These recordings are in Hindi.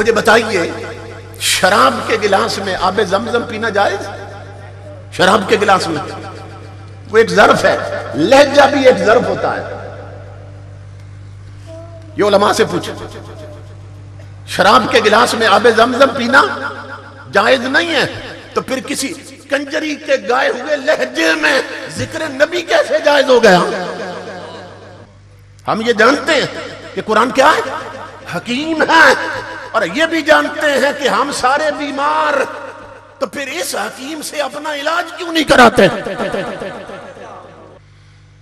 मुझे बताइए, शराब के गिलास में आबे जमजम पीना जायज? शराब के गिलास में वो एक ज़र्फ है, लहजा भी एक ज़र्फ होता है। ये उलमा से पूछो, शराब के गिलास में आबे जमजम पीना जायज नहीं है, तो फिर किसी कंजरी के गाए हुए लहजे में जिक्र नबी कैसे जायज हो गया? हम ये जानते हैं कि कुरान क्या है, हकीम है, और ये भी जानते हैं कि हम सारे बीमार, तो फिर इस हकीम से अपना इलाज क्यों नहीं कराते?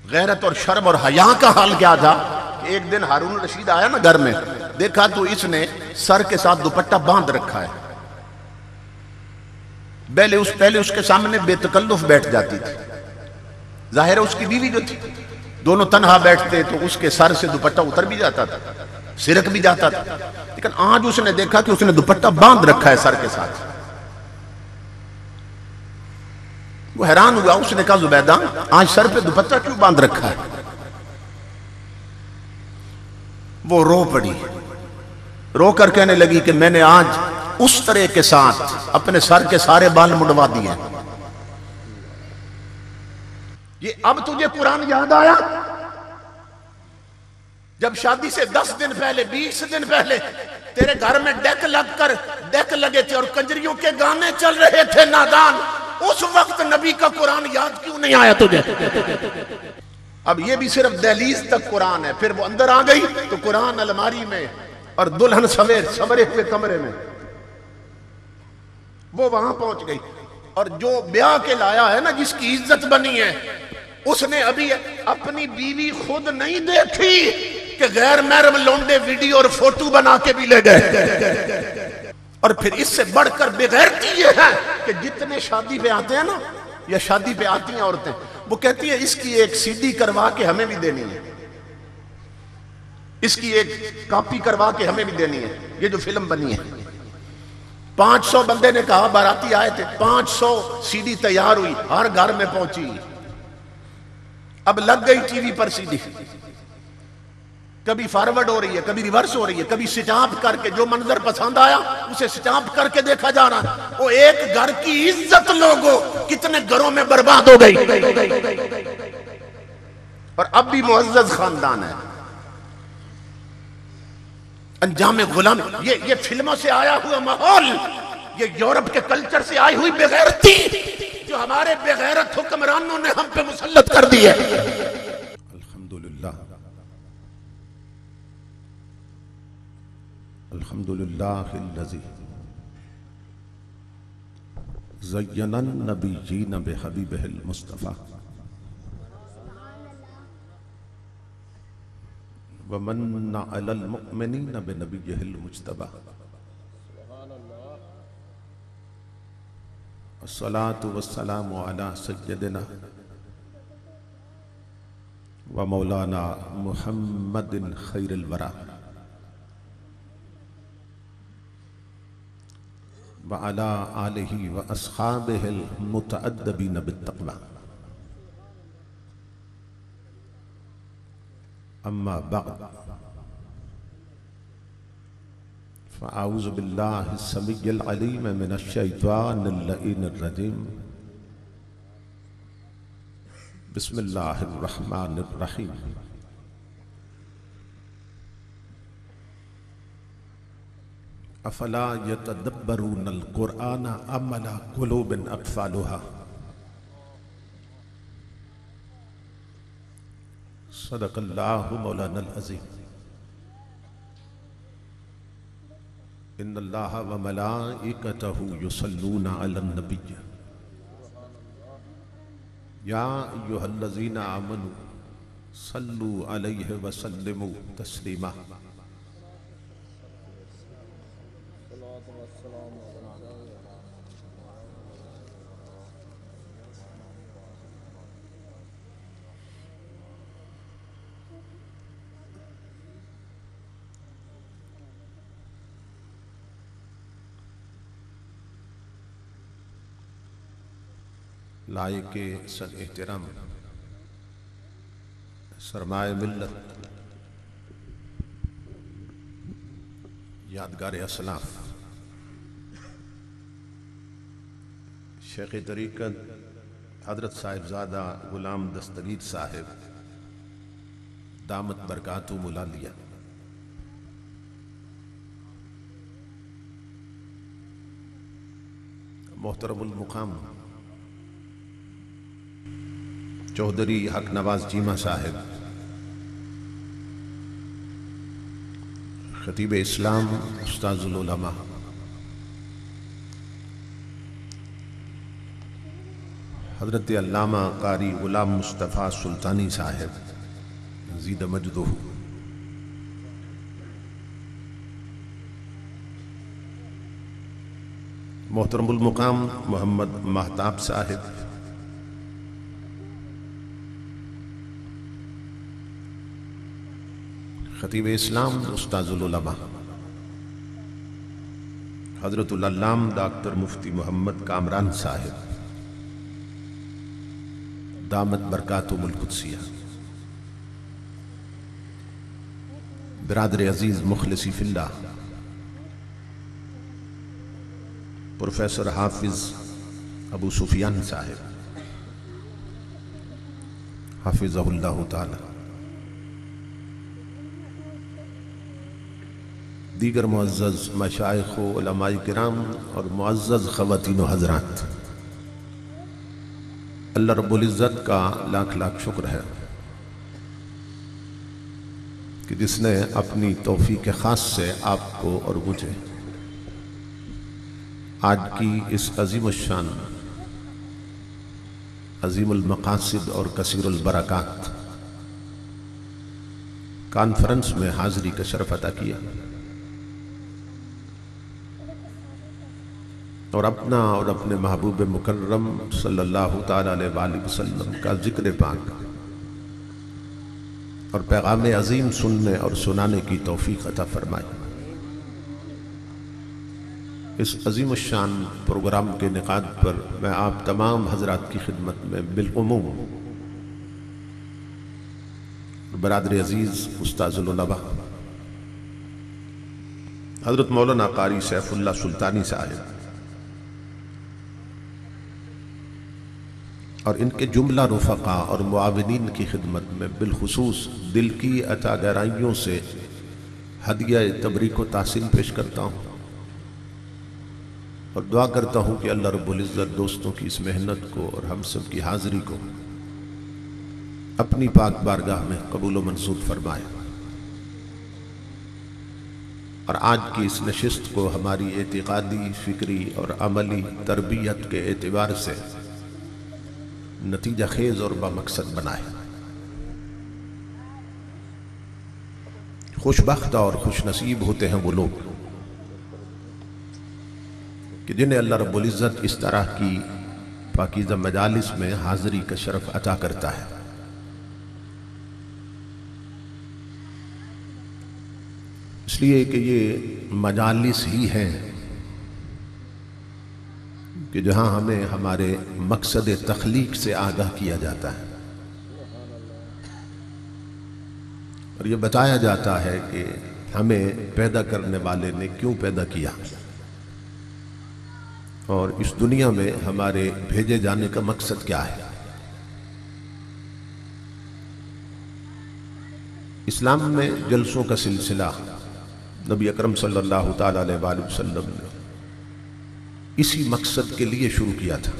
गैरत और शर्म और हया का हाल क्या था कि एक दिन हारून रशीद आया ना घर में, देखा तो इसने सर के साथ दुपट्टा बांध रखा है। पहले उसके सामने बेतकल्लुफ बैठ जाती थी, जाहिर है उसकी बीवी जो थी, दोनों तन्हा बैठते तो उसके सर से दुपट्टा उतर भी जाता था, सिरक भी जाता था। लेकिन आज उसने देखा कि उसने दुपट्टा बांध रखा है सर के साथ। वो हैरान हुआ, उसने कहा जुबैदा आज सर पे दुपट्टा क्यों बांध रखा है? वो रो पड़ी, रो कर कहने लगी कि मैंने आज उस तरह के साथ अपने सर के सारे बाल मुंडवा दिए। ये अब तुझे कुरान याद आया? जब शादी से 10 दिन पहले, 20 दिन पहले तेरे घर में डेक लगे थे और कंजरियों के गाने चल रहे थे नादान, उस वक्त नबी का कुरान याद क्यों नहीं आया तुझे? अब ये भी सिर्फ दहलीज तक कुरान है, फिर वो अंदर आ गई तो कुरान अलमारी में और दुल्हन सवरे हुए कमरे में, वो वहां पहुंच गई। और जो ब्याह के लाया है ना, जिसकी इज्जत बनी है, उसने अभी अपनी बीवी खुद नहीं देखी कि गैर महरम लौंडे वीडियो और फोटो बना के भी ले गए। और फिर इससे बढ़कर बेगैरती ये है कि जितने शादी पे आते हैं ना, या शादी पे आती हैं औरतें, वो कहती है इसकी एक सीडी करवा के हमें भी देनी है, इसकी एक कॉपी करवा के हमें भी देनी है, ये जो फिल्म बनी है। 500 बंदे ने कहा, बाराती आए थे, 500 सीडी तैयार हुई, हर घर में पहुंची। अब लग गई टीवी पर सीडी, कभी फॉरवर्ड हो रही है, कभी रिवर्स हो रही है, कभी स्टॉप करके जो मंजर पसंद आया उसे स्टॉप करके देखा जा रहा है। वो एक घर की इज्जत लोगों कितने घरों में बर्बाद हो गई। और अब भी मुअज़्ज़ज़ खानदान है, अंजाम गुलाम। ये फिल्मों से आया हुआ माहौल, ये यूरोप के कल्चर से आई हुई बेगैरती जो हमारे बेगैरत हुक्मरानों ने हम पे मुसल्लत कर दी है। अल्हम्दुलिल्लाह, अल्हम्दुलिल्लाहिल्लज़ी ज़य्यनन नबिय्यीन बिहबीबिहिल मुस्तफ़ा व मन्ना अलल मुअ्मिनीन बिनबिय्यिहिल मुज्तबा। अस्सलातु वस्सलामु अला सय्यदिना व मौलाना मुहम्मदिन खैरिल वरा व अला आलिहि व अस्हाबिहिल मुतअद्दिबीन बित्तक़वा। अम्मा बअद, फ़अऊज़ु बिल्लाहि अस्समीइल अलीम मिनश शैतानिर लईनिर रजीम। बिस्मिल्लाहिर रहमानिर रहीम। अफला यतदब्बरूनल कुरआन अम अला कुलूबिन अक़फ़ालुहा। सदक़ल्लाहु मौलानल अज़ीम। इन्नल्लाहा व मलाइकतहु युसल्लूना अलन नबिय्य या अय्युहल्लज़ीना आमनू सल्लू अलैहि व सल्लिमू तस्लीमा। लायके सन एहतराम सरमाए मिल्लत यादगार असलाफ शेख तरीक़त हजरत साहिबजादा गुलाम दस्तगीर साहिब दामत बरकातुहुम मुलालिया मोहतरमुल मुकाम चौधरी हक नवाज चीमा साहिब खतीब इस्लाम उस्ताजुल उलमा हजरत अल्लामा कारी गुलाम मुस्तफ़ा सुल्तानी साहिब ज़ीद मजदूह मोहतरमुल मुकाम मोहम्मद महताब साहिब खतीब इस्लाम उस्ताजुल उलमा हजरतुल अल्लाम डॉक्टर मुफ्ती मोहम्मद कामरान साहिब दामत बरकातुहुमुल कुद्सिया बिरादर अजीज मुखलिसी फिल्लाह प्रोफेसर हाफिज अबू सुफियान साहिब हाफिज़हुल्लाह ताला दीगर मुअज़्ज़ज़ मशाइख़ व उलमाए किराम और मुअज़्ज़ज़ ख़वातीन व हज़रात, अल्लाह रब्बुल इज़्ज़त का लाख लाख शुक्र है कि जिसने अपनी तौफ़ीक़ ख़ास से आपको और मुझे आज की इस अज़ीमुल शान अज़ीमुल मक़ासिद और कसीरुल बरक़ात कॉन्फ्रेंस में हाज़री का शरफ़ अता किया और अपना और अपने महबूब मुकर्रम सल्लल्लाहु ताला अलैहि वसल्लम का ज़िक्र पाक और पैगाम अज़ीम सुनने और सुनाने की तौफ़ीक़ अता फरमाई। इस अज़ीम शान प्रोग्राम के निकाद पर मैं आप तमाम हज़रात की खिदमत में बिलउमूम बरादर अज़ीज़ उस्ताज़ुल उलमा हज़रत मौलाना कारी सैफुल्लाह सुल्तानी साहिब और इनके जुमला रुफ़क़ा और मुआविनीन की खिदमत में बिलखुसूस दिल की अता गहराइयों से हदिया तबरीक व तासीन पेश करता हूँ और दुआ करता हूँ कि अल्लाह रब्बुल इज़्ज़त दोस्तों की इस मेहनत को और हम सब की हाज़िरी को अपनी पाक बारगाह में कबूल व मंसूर फरमाए और आज की इस नशिस्त को हमारी एतिक़ादी फ़िक्री और अमली तरबियत के एतबार से नतीजा खेज और बामकसद बनाए। खुशबख्त और खुश नसीब होते हैं वो लोग कि जिन्हें अल्लाह रब्बुल इज़्ज़त इस तरह की पाकीज़ा मजालिस में हाज़िरी का शरफ अता करता है। इसलिए कि ये मजालिस ही हैं कि जहाँ हमें हमारे मकसद तख्लीक से आगाह किया जाता है और ये बताया जाता है कि हमें पैदा करने वाले ने क्यों पैदा किया और इस दुनिया में हमारे भेजे जाने का मकसद क्या है। इस्लाम में जलसों का सिलसिला नबी अकरम सल्लल्लाहु ताला अलैहि वसल्लम ने इसी मकसद के लिए शुरू किया था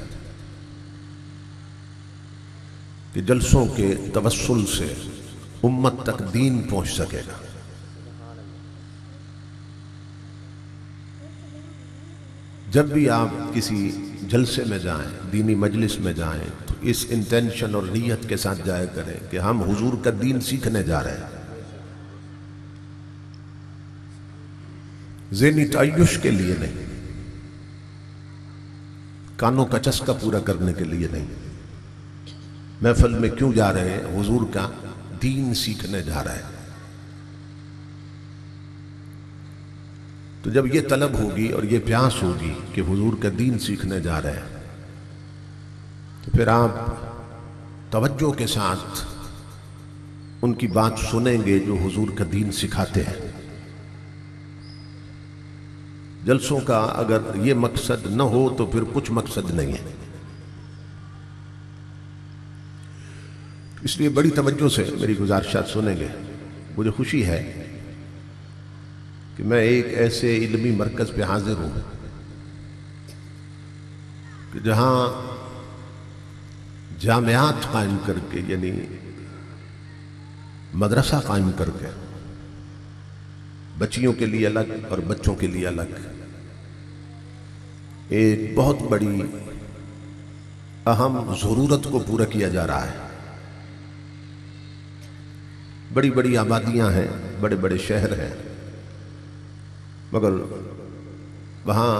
कि जलसों के तवस्सुल से उम्मत तक दीन पहुंच सकेगा। जब भी आप किसी जलसे में जाएं, दीनी मजलिस में जाएं, तो इस इंटेंशन और नीयत के साथ जाया करें कि हम हुजूर का दीन सीखने जा रहे हैं, ज़हनी तअय्युश के लिए नहीं, कानों का चस्का पूरा करने के लिए नहीं। महफिल में क्यों जा रहे हैं? हुजूर का दीन सीखने जा रहे हैं। तो जब ये तलब होगी और ये प्यास होगी कि हुजूर का दीन सीखने जा रहे हैं, तो फिर आप तवज्जो के साथ उनकी बात सुनेंगे जो हुजूर का दीन सिखाते हैं। जलसों का अगर ये मकसद न हो तो फिर कुछ मकसद नहीं है। इसलिए बड़ी तवज्जो से मेरी गुजारिशात सुनेंगे। मुझे खुशी है कि मैं एक ऐसे इल्मी मरकज पे हाजिर हूं कि जहां जामियात कायम करके, यानी मदरसा कायम करके, बच्चियों के लिए अलग और बच्चों के लिए अलग, एक बहुत बड़ी अहम ज़रूरत को पूरा किया जा रहा है। बड़ी बड़ी आबादियां हैं, बड़े बड़े शहर हैं, मगर वहाँ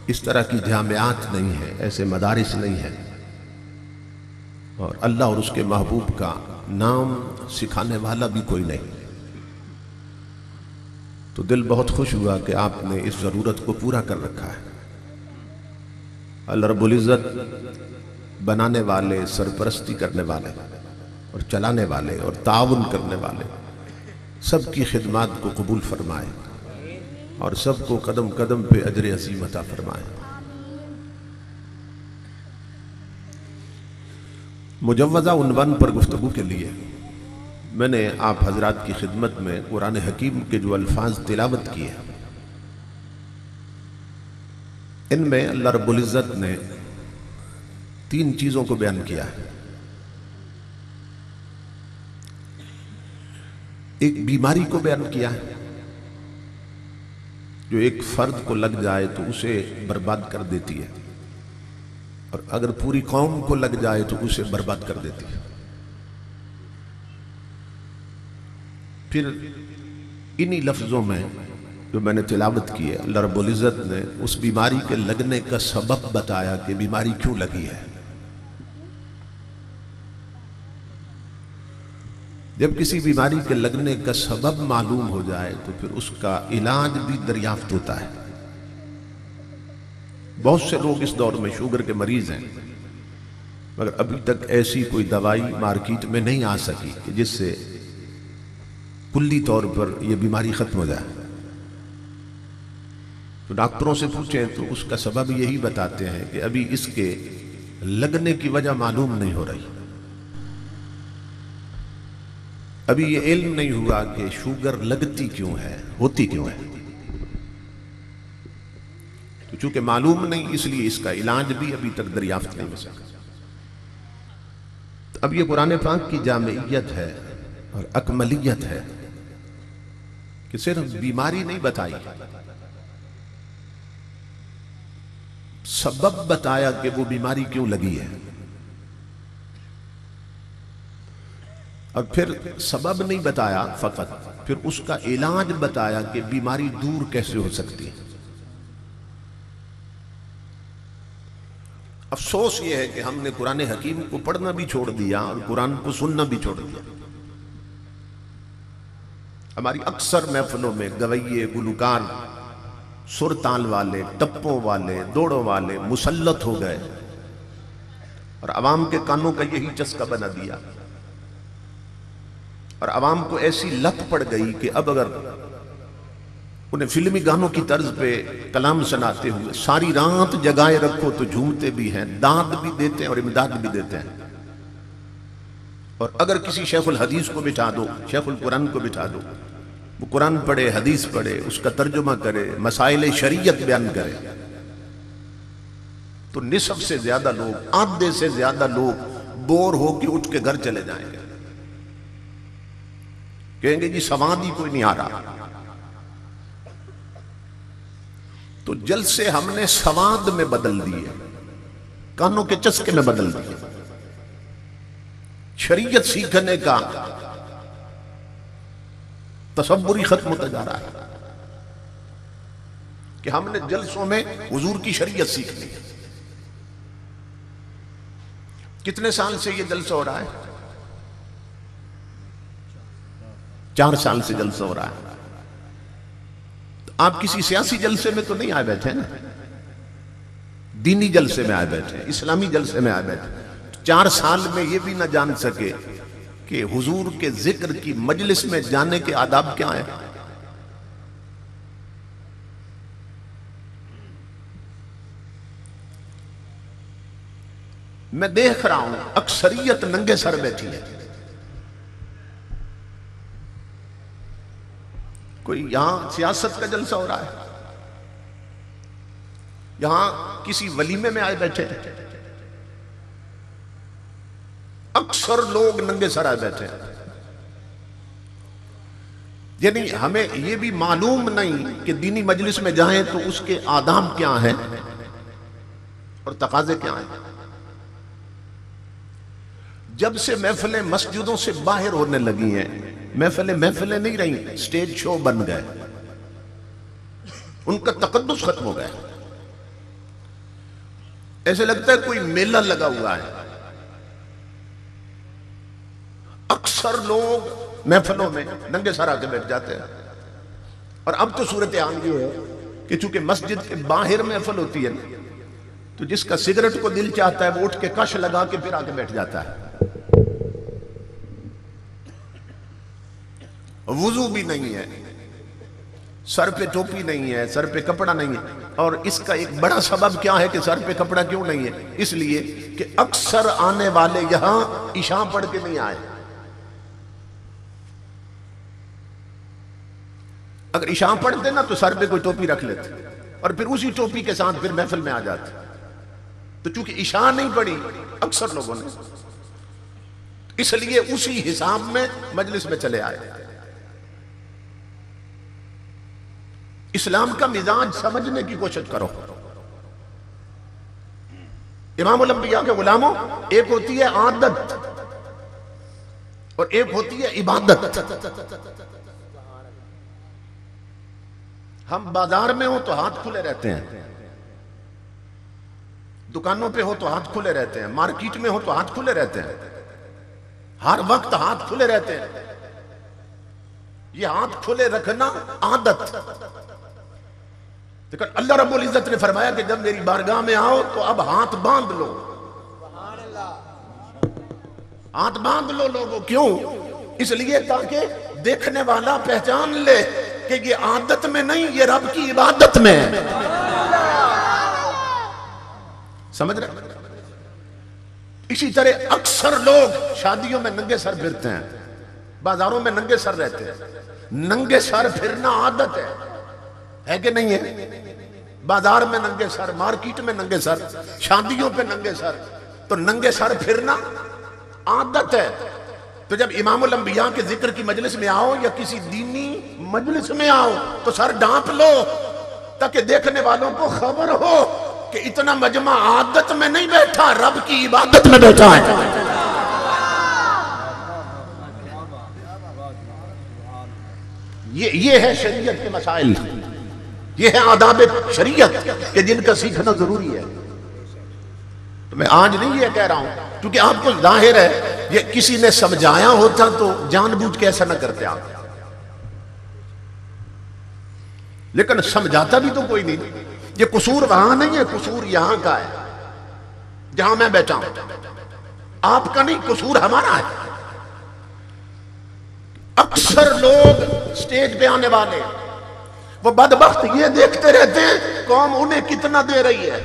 इस तरह की जामियात नहीं है, ऐसे मदारिस नहीं है, और अल्लाह और उसके महबूब का नाम सिखाने वाला भी कोई नहीं। तो दिल बहुत खुश हुआ कि आपने इस ज़रूरत को पूरा कर रखा है। अल्लाह रब्बुल इज़्ज़त बनाने वाले, सरपरस्ती करने वाले और चलाने वाले और ताउन करने वाले सबकी खिदमत को कबूल फरमाए और सबको कदम कदम पे अजर अज़ीम अता फरमाए। मुजव्वज़ा उन्वान पर गुफ्तगू के लिए मैंने आप हजरात की खिदमत में कुरान हकीम के जो अल्फाज तिलावत किए, इनमें अल्लाह रब्बुल इज़्ज़त ने 3 चीज़ों को बयान किया है। एक बीमारी को बयान किया है जो एक फर्द को लग जाए तो उसे बर्बाद कर देती है, और अगर पूरी कौम को लग जाए तो उसे बर्बाद कर देती है। फिर इन्हीं लफ्ज़ों में जो मैंने तिलावत की है, अल्लाह रब्बुल इज़्ज़त ने उस बीमारी के लगने का सबब बताया कि बीमारी क्यों लगी है। जब किसी बीमारी के लगने का सबब मालूम हो जाए तो फिर उसका इलाज भी दरियाफ्त होता है। बहुत से लोग इस दौर में शुगर के मरीज हैं, मगर अभी तक ऐसी कोई दवाई मार्केट में नहीं आ सकी कि जिससे कुल्ली तौर पर यह बीमारी खत्म हो जाए। तो डॉक्टरों से पूछें तो उसका सबब यही बताते हैं कि अभी इसके लगने की वजह मालूम नहीं हो रही। अभी ये इल्म नहीं हुआ कि शुगर लगती क्यों है, होती क्यों है। तो चूंकि मालूम नहीं, इसलिए इसका इलाज भी अभी तक दरियाफ्त नहीं हो सका। तो अब ये कुरान पाक की जामियत है और अकमलियत है कि सिर्फ बीमारी नहीं बताई, सबब बताया कि वो बीमारी क्यों लगी है, और फिर सबब नहीं बताया फकत, फिर उसका इलाज बताया कि बीमारी दूर कैसे हो सकती है। अफसोस ये है कि हमने कुरान हकीम को पढ़ना भी छोड़ दिया और कुरान को सुनना भी छोड़ दिया। हमारी अक्सर महफिलों में गवैये, गुलकार, सुर ताल वाले, टप्पों वाले, दौड़ों वाले मुसल्लत हो गए और अवाम के कानों का यही चस्का बना दिया, और अवाम को ऐसी लत पड़ गई कि अब अगर उन्हें फिल्मी गानों की तर्ज पे कलाम सुनाते हुए सारी रात जगाए रखो तो झूमते भी हैं, दाद भी देते हैं और इमदाद भी देते हैं। और अगर किसी शेखुल हदीस को बिठा दो, शेखुल कुरान को बिठा दो, वो कुरान पढ़े, हदीस पढ़े, उसका तर्जुमा करे, मसाइल शरीयत बयान करे, तो निसफ से ज्यादा लोग, आधे से ज्यादा लोग बोर होकर उठ के घर चले जाएंगे, कहेंगे जी सवाद ही कोई नहीं आ रहा। तो जलसे हमने सवाद में बदल दिए, कानों के चस्के में बदल दिए। शरीयत सीखने का तसव्वुर खत्म होता जा रहा है कि हमने जलसों में हुजूर की शरीयत सीख ली। कितने साल से ये जलसा हो रहा है? 4 साल से जलसा हो रहा है। आप किसी सियासी जलसे में तो नहीं आए बैठे ना, दीनी जलसे में आए बैठे, इस्लामी जलसे में आए बैठे। 4 साल में ये भी ना जान सके कि हुजूर के जिक्र की मजलिस में जाने के आदाब क्या है। मैं देख रहा हूं अक्सरियत नंगे सर बैठी है। कोई यहां सियासत का जलसा हो रहा है, यहां किसी वलीमे में आए बैठे हैं, अक्सर लोग नंगे सर आए बैठे हैं। यानी हमें यह भी मालूम नहीं कि दीनी मजलिस में जाएं तो उसके आदाब क्या हैं और तकाजे क्या हैं। जब से महफिलें मस्जिदों से बाहर होने लगी हैं, महफिलें नहीं रही, स्टेज शो बन गए, उनका तकद्दुस खत्म हो गया। ऐसे लगता है कोई मेला लगा हुआ है। अक्सर लोग महफिलों में नंगे सर आके बैठ जाते हैं। और अब तो सूरत हाल ये है कि चूंकि मस्जिद के बाहर महफिल होती है ना, तो जिसका सिगरेट को दिल चाहता है वो उठ के कश लगा के फिर आके बैठ जाता है। वुजू भी नहीं है, सर पे टोपी नहीं है, सर पे कपड़ा नहीं है। और इसका एक बड़ा सबब क्या है कि सर पे कपड़ा क्यों नहीं है? इसलिए कि अक्सर आने वाले यहां इशा पढ़ के नहीं आए। अगर इशा पढ़ते ना तो सर पे कोई टोपी रख लेते और फिर उसी टोपी के साथ फिर महफिल में आ जाते। तो चूंकि इशा नहीं पढ़ी अक्सर लोगों ने, इसलिए उसी हिसाब में मजलिस में चले आए। इस्लाम का मिजाज समझने की कोशिश करो। इमामुल अंबिया के गुलामों, एक होती है आदत और एक होती है इबादत। हम बाजार में हो तो हाथ खुले रहते हैं, दुकानों पे हो तो हाथ खुले रहते हैं, मार्केट में हो तो हाथ खुले रहते हैं, हर वक्त हाथ खुले रहते हैं। ये हाथ खुले रखना आदत। लेकिन अल्लाह रब्बुल इज्जत ने फरमाया कि जब मेरी बारगाह में आओ तो अब हाथ बांध लो। हाथ बांध लो लोगों। क्यों? इसलिए ताकि देखने वाला पहचान ले कि ये आदत में नहीं, ये रब की इबादत में है। समझ रहे? इसी तरह अक्सर लोग शादियों में नंगे सर फिरते हैं, बाजारों में नंगे सर रहते हैं। नंगे सर फिरना आदत है कि नहीं है? बाजार में नंगे सर, मार्केट में नंगे सर, शादियों पे नंगे सर। तो नंगे सर फिरना आदत है। तो जब इमामुल अंबिया के जिक्र की मजलिस में आओ या किसी दीनी मजलिस में आओ तो सर ढांप लो, ताकि देखने वालों को खबर हो कि इतना मजमा आदत में नहीं बैठा, रब की इबादत में बैठा है। ये है शरीयत के मसाइल, ये है आदाब शरीयत के जिनका सीखना जरूरी है। तो मैं आज नहीं ये कह रहा हूं क्योंकि आपको जाहिर है ये किसी ने समझाया होता तो जानबूझ के ऐसा ना करते आप, लेकिन समझाता भी तो कोई नहीं। ये कसूर वहां नहीं है, कसूर यहां का है जहां मैं बैठा हूं। आपका नहीं, कसूर हमारा है। अक्सर लोग स्टेज पे आने वाले वो बदबख्त ये देखते रहते हैं कौम उन्हें कितना दे रही है।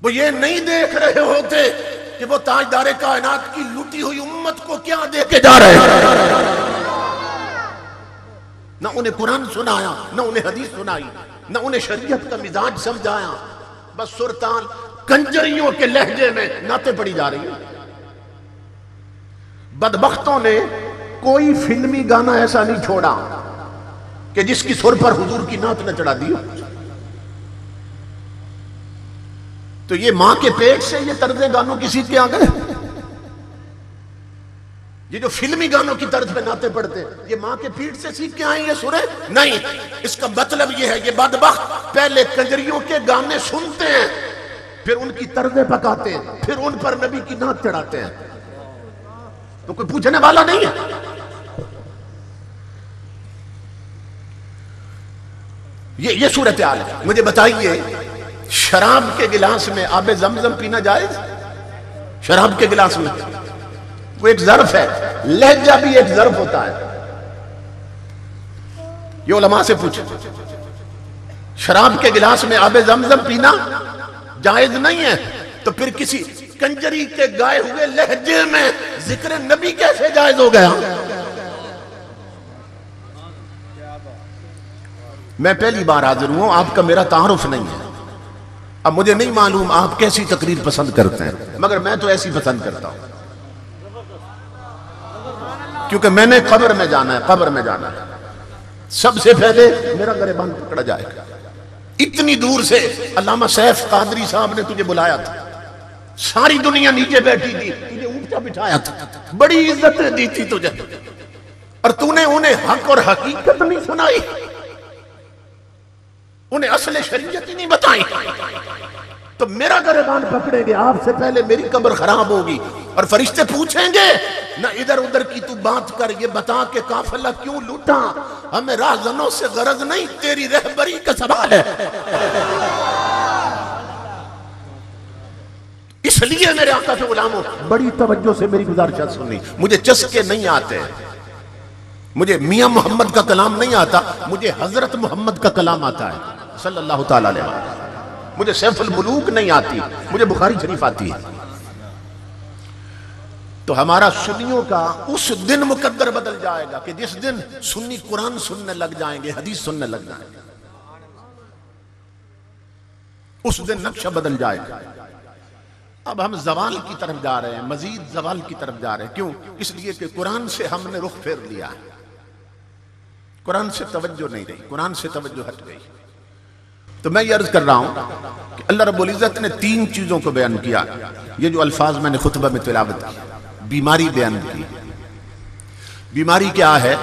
वो ये नहीं देख रहे होते कि वो ताजदारे कायनात की लूटी हुई उम्मत को क्या दे के जा रहे हैं। ना उन्हें कुरान सुनाया, ना उन्हें हदीस सुनाई, ना उन्हें शरीयत का मिजाज समझाया। बस सुरतान कंजरियों के लहजे में नाते पड़ी जा रही है। बदबख्तों ने कोई फिल्मी गाना ऐसा नहीं छोड़ा कि जिसकी सुर पर हुजूर की नात न चढ़ा दी हो। तो ये मां के पेट से ये तर्ज गानों की सीख के आ गए। ये जो फिल्मी गानों की तर्ज पे नाते पढ़ते हैं ये मां के पीठ से सीख के आए ये सुरे नहीं। इसका मतलब ये है ये बदबख्त पहले कंजरियों के गाने सुनते हैं, फिर उनकी तर्जें पकाते हैं, फिर उन पर नबी की नात चढ़ाते हैं। तो कोई पूछने वाला नहीं है। ये सूरत हाल है। मुझे बताइए, शराब के गिलास में आबे जमजम पीना जायज? शराब के गिलास में वो एक ज़र्फ है, लहजा भी एक ज़र्फ होता है। ये उलमा से पूछो, शराब के गिलास में आबे जमजम पीना जायज नहीं है। तो फिर किसी कंजरी के गाए हुए लहजे में जिक्र नबी कैसे जायज हो गया? मैं पहली बार हाजिर हूं, आपका मेरा तारुफ नहीं है। अब मुझे नहीं मालूम आप कैसी तकरीर पसंद करते हैं, मगर मैं तो ऐसी पसंद करता हूं, क्योंकि मैंने कब्र में जाना है। कब्र में जाना है, सबसे पहले मेरा गिरबान पकड़ा जाएगा। इतनी दूर से अल्लामा सैफ कादरी साहब ने तुझे बुलाया था, सारी दुनिया नीचे बैठी थी, तुझे ऊंचा बिठाया था, बड़ी इज्जत दी थी तुझे, और तूने उन्हें हक और हकीकत नहीं सुनाई, उन्हें असले शरीयत ही नहीं बताई। तो मेरा गिरबान पकड़ेंगे, आपसे पहले मेरी कब्र खराब होगी, और फरिश्ते पूछेंगे ना इधर उधर की तू बात कर, ये बता के काफिला क्यों लूटा, हमें राहजनों से गरज नहीं, तेरी रहबरी का सवाल है। इसलिए मेरे आका के गुलामों, बड़ी तवज्जो से मेरी गुजारिश सुननी। मुझे चस्के नहीं आते, मुझे मियां मोहम्मद का कलाम नहीं आता, मुझे हजरत मोहम्मद का कलाम आता है सल्लल्लाहु ताला अलैहि वसल्लम। मुझे सैफुल मुलूक नहीं आती, मुझे बुखारी शरीफ आती है। तो हमारा सुन्नियों का उस दिन मुकद्दर बदल जाएगा कि जिस दिन सुन्नी कुरान सुनने लग जाएंगे, हदीस सुनने लग जाएंगे, उस दिन नक्शा बदल जाएगा। अब हम जवाल की तरफ जा रहे हैं, मजीद जवाल की तरफ जा रहे हैं। क्यों? इसलिए कि कुरान से हमने रुख फेर लिया है, कुरान से तवज्जो नहीं रही, कुरान से तवज्जो हट गई। तो मैं ये अर्ज कर रहा हूं कि अल्लाह रब्बुल इज्जत ने 3 चीजों को बयान किया। ये जो अल्फाज मैंने खुतबा में तिलावत की, बीमारी बयान की। बीमारी क्या है?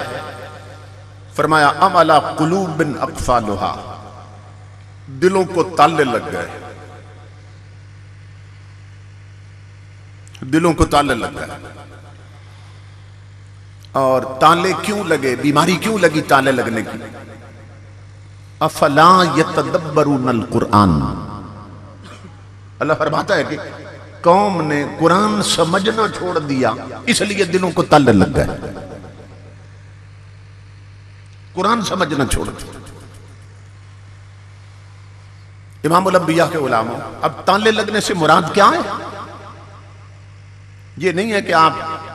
फरमाया अमला कुलूबिन अक़फ़ालुहा, दिलों को ताले लग गए, दिलों को ताले लग गए। और ताले क्यों लगे, बीमारी क्यों लगी ताले लगने की? अफला यतदब्बरूनल कुरान, अल्लाह फरमाता है कि कौम ने कुरान समझना छोड़ दिया, इसलिए दिलों को ताले लग गए। कुरान समझना छोड़ दिया। इमामुल अंबिया के उलामा, अब ताले लगने से मुराद क्या है? ये नहीं है कि आप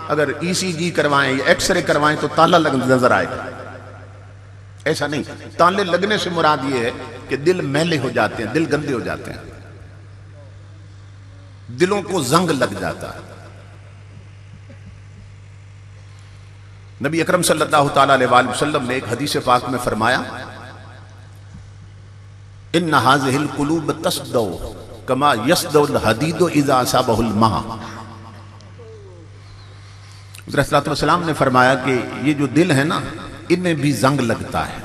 अगर ईसीजी करवाएं या एक्सरे करवाएं तो ताला लग नजर आएगा, ऐसा नहीं। ताले लगने से मुराद ये है कि दिल मैले हो जाते हैं, दिल गंदे हो जाते हैं, दिलों को जंग लग जाता है। नबी अकरम सल्लल्लाहु ताला अलैहि वसल्लम ने एक हदीस पाक में फरमाया, इन्ना हाज़िहिल कुलूब तस्दौ कमा यसदौल हदीदु इज़ा असाबहुल माह। हुज़ूर सल्लल्लाहु अलैहि वसल्लम ने फरमाया कि ये जो दिल है ना, इनमें भी जंग लगता है,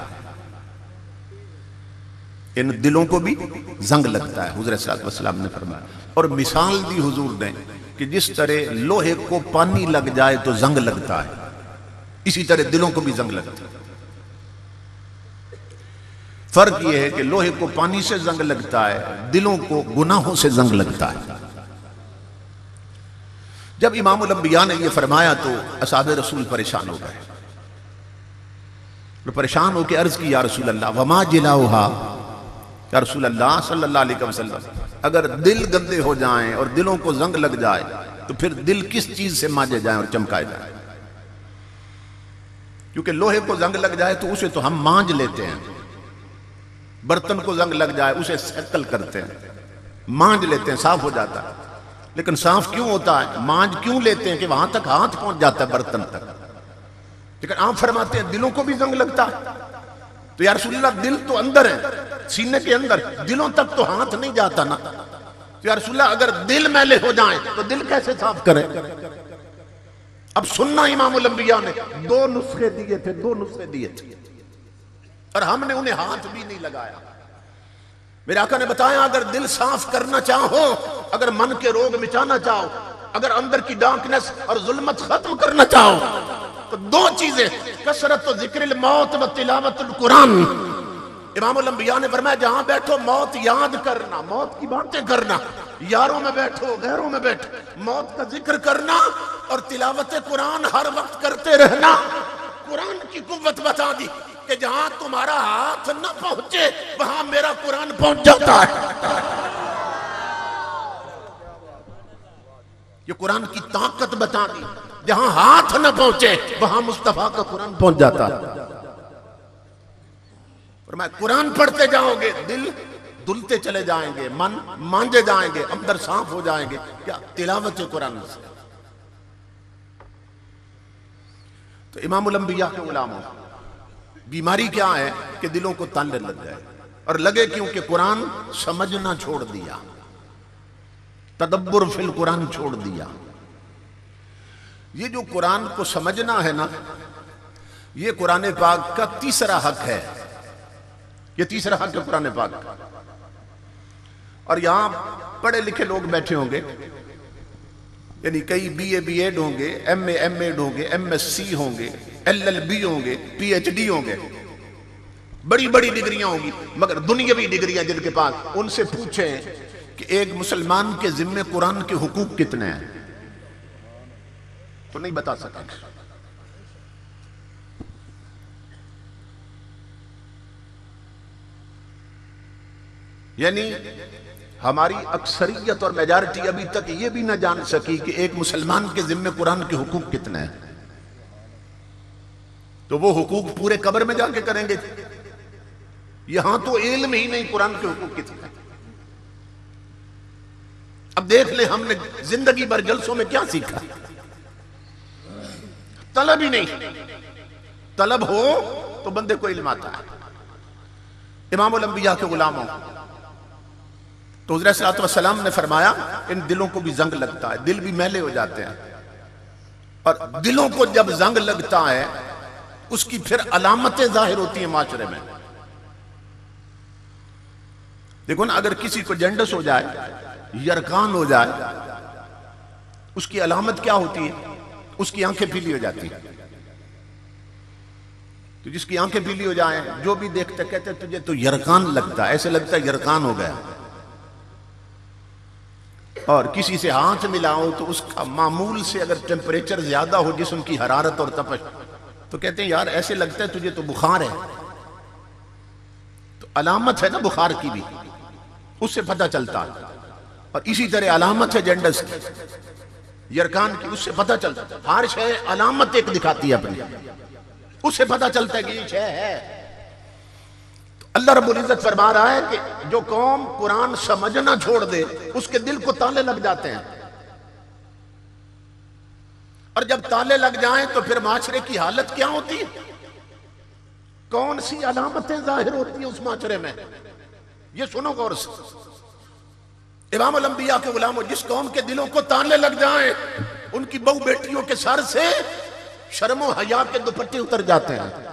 इन दिलों को भी जंग लगता है, हुज़ूर सल्लल्लाहु अलैहि वसल्लम ने फरमाया। और मिसाल दी हुजूर ने कि जिस तरह लोहे को पानी लग जाए तो जंग लगता है, इसी तरह दिलों को भी जंग लगता है। फर्क यह है कि लोहे को पानी से जंग लगता है, दिलों को गुनाहों से जंग लगता है। जब इमामुल अंबिया ने यह फरमाया तो असहाबे रसूल परेशान हो गए। तो परेशान होकर अर्ज की, या रसूल अल्लाह वमा जिलाउहा, या रसूल अल्लाह सल्लल्लाहु अलैहि वसल्लम, अगर दिल गंदे हो जाएं और दिलों को जंग लग जाए तो फिर दिल किस चीज से मांजे जाए और चमकाए जाए? क्योंकि लोहे को जंग लग जाए तो उसे तो हम मांज लेते हैं, बर्तन को जंग लग जाए उसे सैकल करते हैं, मांज लेते हैं, साफ हो जाता है। लेकिन साफ क्यों होता है, मांज क्यों लेते हैं कि वहां तक हाथ पहुंच जाता है बर्तन तक। लेकिन आप फरमाते हैं दिलों को भी जंग लगता है। तो यार रसूलल्लाह, दिल तो अंदर है, सीने के अंदर, दिलों तक तो हाथ नहीं जाता ना। तो यार रसूलल्लाह, अगर दिल मैले हो जाए तो दिल कैसे साफ करें? अब सुन्ना इमामुल अंबिया ने 2 नुस्खे दिए थे, 2 नुस्खे दिए थे, और हमने उन्हें हाथ भी नहीं लगाया। मेरे आका ने बताया, अगर दिल साफ करना चाहो, अगर मन के रोग मिटाना चाहो, अगर अंदर की डार्कनेस और जुल्मत खत्म करना चाहो, तो 2 चीजें, कसरत तो जिक्रिल मौत व तिलावतुल कुरान। इमामुल अंबिया ने फरमाया, जहां बैठो मौत याद करना, मौत की बातें करना, यारों में बैठो गैरों में बैठो, मौत का जिक्र करना और तिलावत कुरान हर वक्त करते रहना। कुरान की कुव्वत बता दी कि जहां तुम्हारा हाथ न पहुंचे वहां मेरा कुरान पहुंच जाता है। ये कुरान की ताकत बता दी। जहां हाथ न पहुंचे वहां मुस्तफा का कुरान पहुंच जाता। और मैं कुरान पढ़ते जाओगे, दिल दुलते चले जाएंगे, मन मांझे जाएंगे, अंदर साफ हो जाएंगे। क्या तिलावत कुरान से। तो इमामुल अंबिया के गुलामों, बीमारी क्या है कि दिलों को ताले लग गए। और लगे क्योंकि कुरान समझना छोड़ दिया, तदब्बुर फिल कुरान छोड़ दिया। ये जो कुरान को समझना है ना, ये कुरान पाक का तीसरा हक है। ये तीसरा हक है कुरान पाक का। और यहां पढ़े लिखे लोग बैठे होंगे, यानी कई बीए बीएड होंगे, एमए एमएड होंगे, एमएससी होंगे, एलएलबी होंगे, पीएचडी होंगे, बड़ी बड़ी डिग्रियां होंगी, मगर दुनियावी डिग्रियां जिनके पास, उनसे पूछें कि एक मुसलमान के जिम्मे कुरान के हुकूक कितने हैं, तो नहीं बता सकेंगे। यानी हमारी अक्सरियत और मेजॉरिटी अभी तक ये भी ना जान सकी कि एक मुसलमान के जिम्मे कुरान के हुकूक कितने हैं। तो वो हुकूक पूरे कब्र में जाके करेंगे। यहां तो इल्म ही नहीं कुरान के हुकूक कितने हैं। अब देख ले, हमने जिंदगी भर जलसों में क्या सीखा? तलब ही नहीं। तलब हो तो बंदे को इल्म आता है। इमामुल अंबिया के गुलामों, तो हुज़ूर सल्लल्लाहु अलैहि वसल्लम ने फरमाया, इन दिलों को भी जंग लगता है, दिल भी मैले हो जाते हैं। और दिलों को जब जंग लगता है, उसकी फिर अलामतें जाहिर होती हैं माशरे में। देखो ना, अगर किसी को जंडस हो जाए, यरकान हो जाए, उसकी अलामत क्या होती है? उसकी आंखें पीली हो जाती हैं। तो जिसकी आंखें पीली हो जाए, जो भी देखते कहते तुझे तो यरकान लगता है, ऐसे लगता है यरकान हो गया। और किसी से हाथ मिलाओ तो उसका मामूल से अगर टेम्परेचर ज्यादा हो, जिस्म की हरारत और तपश, तो कहते हैं यार ऐसे लगता है तुझे तो बुखार है। तो अलामत है ना बुखार की भी, उससे पता चलता है। और इसी तरह अलामत है जंडस की, यरकान की, उससे पता चलता है। हर शय अलामत एक दिखाती है अपनी, उससे पता चलता है कि ये शय है। अल्लाह रब्बुल इज्जत फरमा रहा है कि जो कौम कुरान समझना छोड़ दे, उसके दिल को ताले लग जाते हैं। और जब ताले लग जाएं तो फिर माशरे की हालत क्या होती है? कौन सी अलामतें जाहिर होती हैं उस माशरे में, ये सुनो गौर से। इमामुल अंबिया के गुलामों, जिस कौम के दिलों को ताले लग जाएं, उनकी बहू बेटियों के सर से शर्मो हया के दुपट्टे उतर जाते हैं।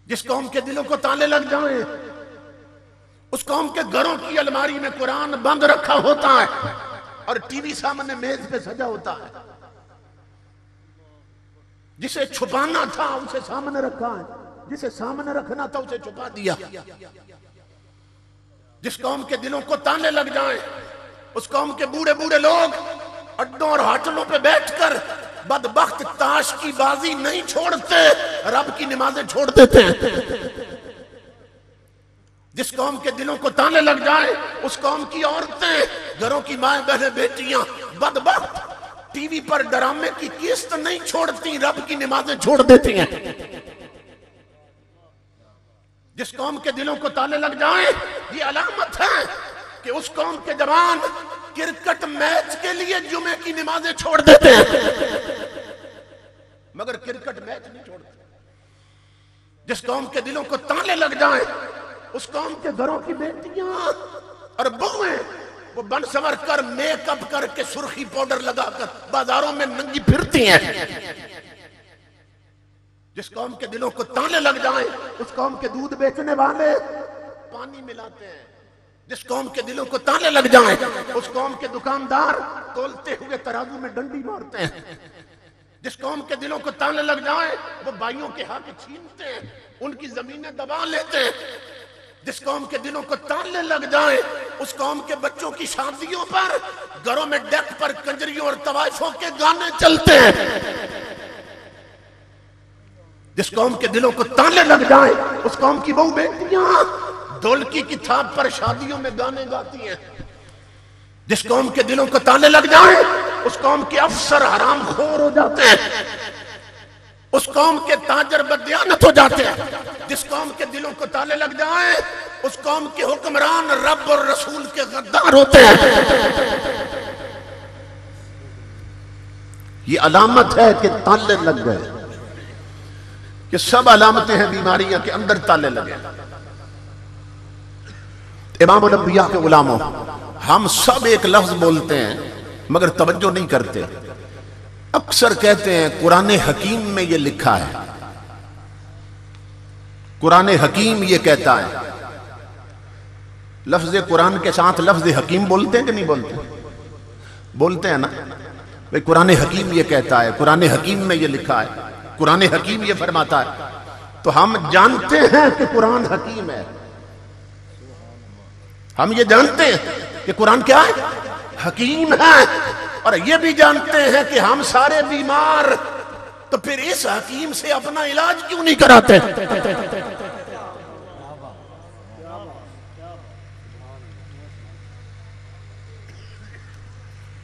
जिस कौम के दिलों को ताले लग जाएं, उस कौम के घरों की अलमारी में कुरान बंद रखा होता है और टीवी सामने मेज पे सजा होता है। जिसे छुपाना था उसे सामने रखा है, जिसे सामने रखना था उसे छुपा दिया। जिस कौम के दिलों को ताले लग जाएं, उस कौम के बूढ़े बूढ़े लोग अड्डों और होटलों पे बैठकर बदबख्त ताश की बाजी नहीं छोड़ते, रब की नमाजें छोड़ देते हैं। जिस कौम के दिलों को ताले लग जाए, उस कौम की औरतें, घरों की माएं बहनें बेटियां बदबख्त टीवी पर ड्रामे की किस्त नहीं छोड़ती, रब की नमाजें छोड़ देती हैं। जिस कौम के दिलों को ताले लग जाए, ये अलामत है कि उस कौम के जवान क्रिकेट मैच के लिए जुमे की नमाजें छोड़ देते हैं, मगर क्रिकेट मैच नहीं छोड़ते। जिस कौम के दिलों को ताले लग जाए, उस कौम के घरों की बेटियां और बहुएं वो बन संवर कर मेकअप करके सुर्खी पाउडर लगाकर बाजारों में नंगी फिरती हैं। जिस कौम के दिलों को ताले लग जाए, उस कौम के दूध बेचने वाले पानी मिलाते हैं। जिस कौम के दिलों को ताले लग जाए, उस कौम के दुकानदार तोलते हुए तराजू में डंडी मारते हैं। जिस कौम के दिलों को ताले लग जाए, वो भाइयों के हाथ छीनते हैं, उनकी जमीनें दबा लेते हैं। जिस कौम के दिलों को ताले लग जाए, उस कौम के बच्चों की शादियों पर घरों में डेक पर कंजरियों और तवाइफों के गाने चलते हैं। जिस कौम के दिलों को ताले लग जाए, उस कौम की बहू बेटियां ढोलकी की थाप पर शादियों में गाने गाती हैं। जिस कौम के दिलों को ताले लग जाए उस कौम के अफसर हराम खोर हो जाते हैं, उस कौम के ताजर बददियानत हो जाते हैं। जिस कौम के दिलों को ताले लग जाए उस कौम के हुक्मरान रब और रसूल के गद्दार होते हैं। ये अलामत है कि ताले लग गए। ये सब अलामतें हैं बीमारियां के अंदर ताले लगे। इमामुल अंबिया के गुलामों, हम सब एक लफ्ज बोलते हैं मगर तवज्जो नहीं करते। अक्सर कहते हैं कुरान हकीम में ये लिखा है, कुरान हकीम ये कहता है। लफ्ज कुरान के साथ लफ्ज हकीम बोलते हैं कि नहीं बोलते? बोलते हैं ना भाई, कुरान हकीम ये कहता है, कुरान हकीम में ये लिखा है, कुरान हकीम ये फरमाता है। तो हम जानते हैं कि कुरान हकीम है, हम ये जानते हैं कि कुरान क्या है, हकीम है। और ये भी जानते हैं कि हम सारे बीमार, तो फिर इस हकीम से अपना इलाज क्यों नहीं कराते?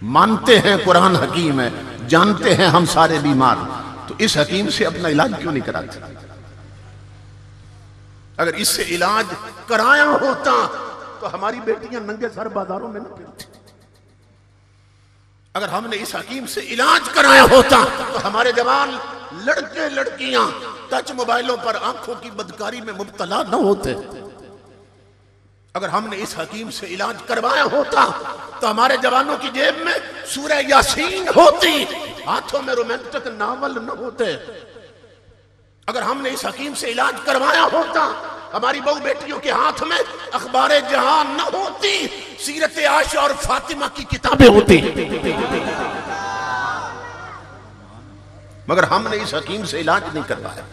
मानते हैं कुरान हकीम है, जानते हैं हम सारे बीमार, तो इस हकीम से अपना इलाज क्यों नहीं कराते? अगर इससे इलाज कराया होता तो हमारी बेटियां नंगे सर बाजारों में न फिरती। अगर हमने इस हकीम से इलाज कराया होता तो हमारे जवान लड़के लड़कियां टच मोबाइलों पर आंखों की बदकारी में मुब्तला न होते। अगर हमने इस हकीम से इलाज करवाया होता तो हमारे जवानों की जेब में सूरह यासीन होती, हाथों में रोमांटिक नावल न होते। अगर हमने इस हकीम से इलाज करवाया होता हमारी बहू बेटियों के हाथ में अखबार जहां न होती, सीरत आयशा और फातिमा की किताबें होती। मगर हमने इस हकीम से इलाज नहीं करवाया,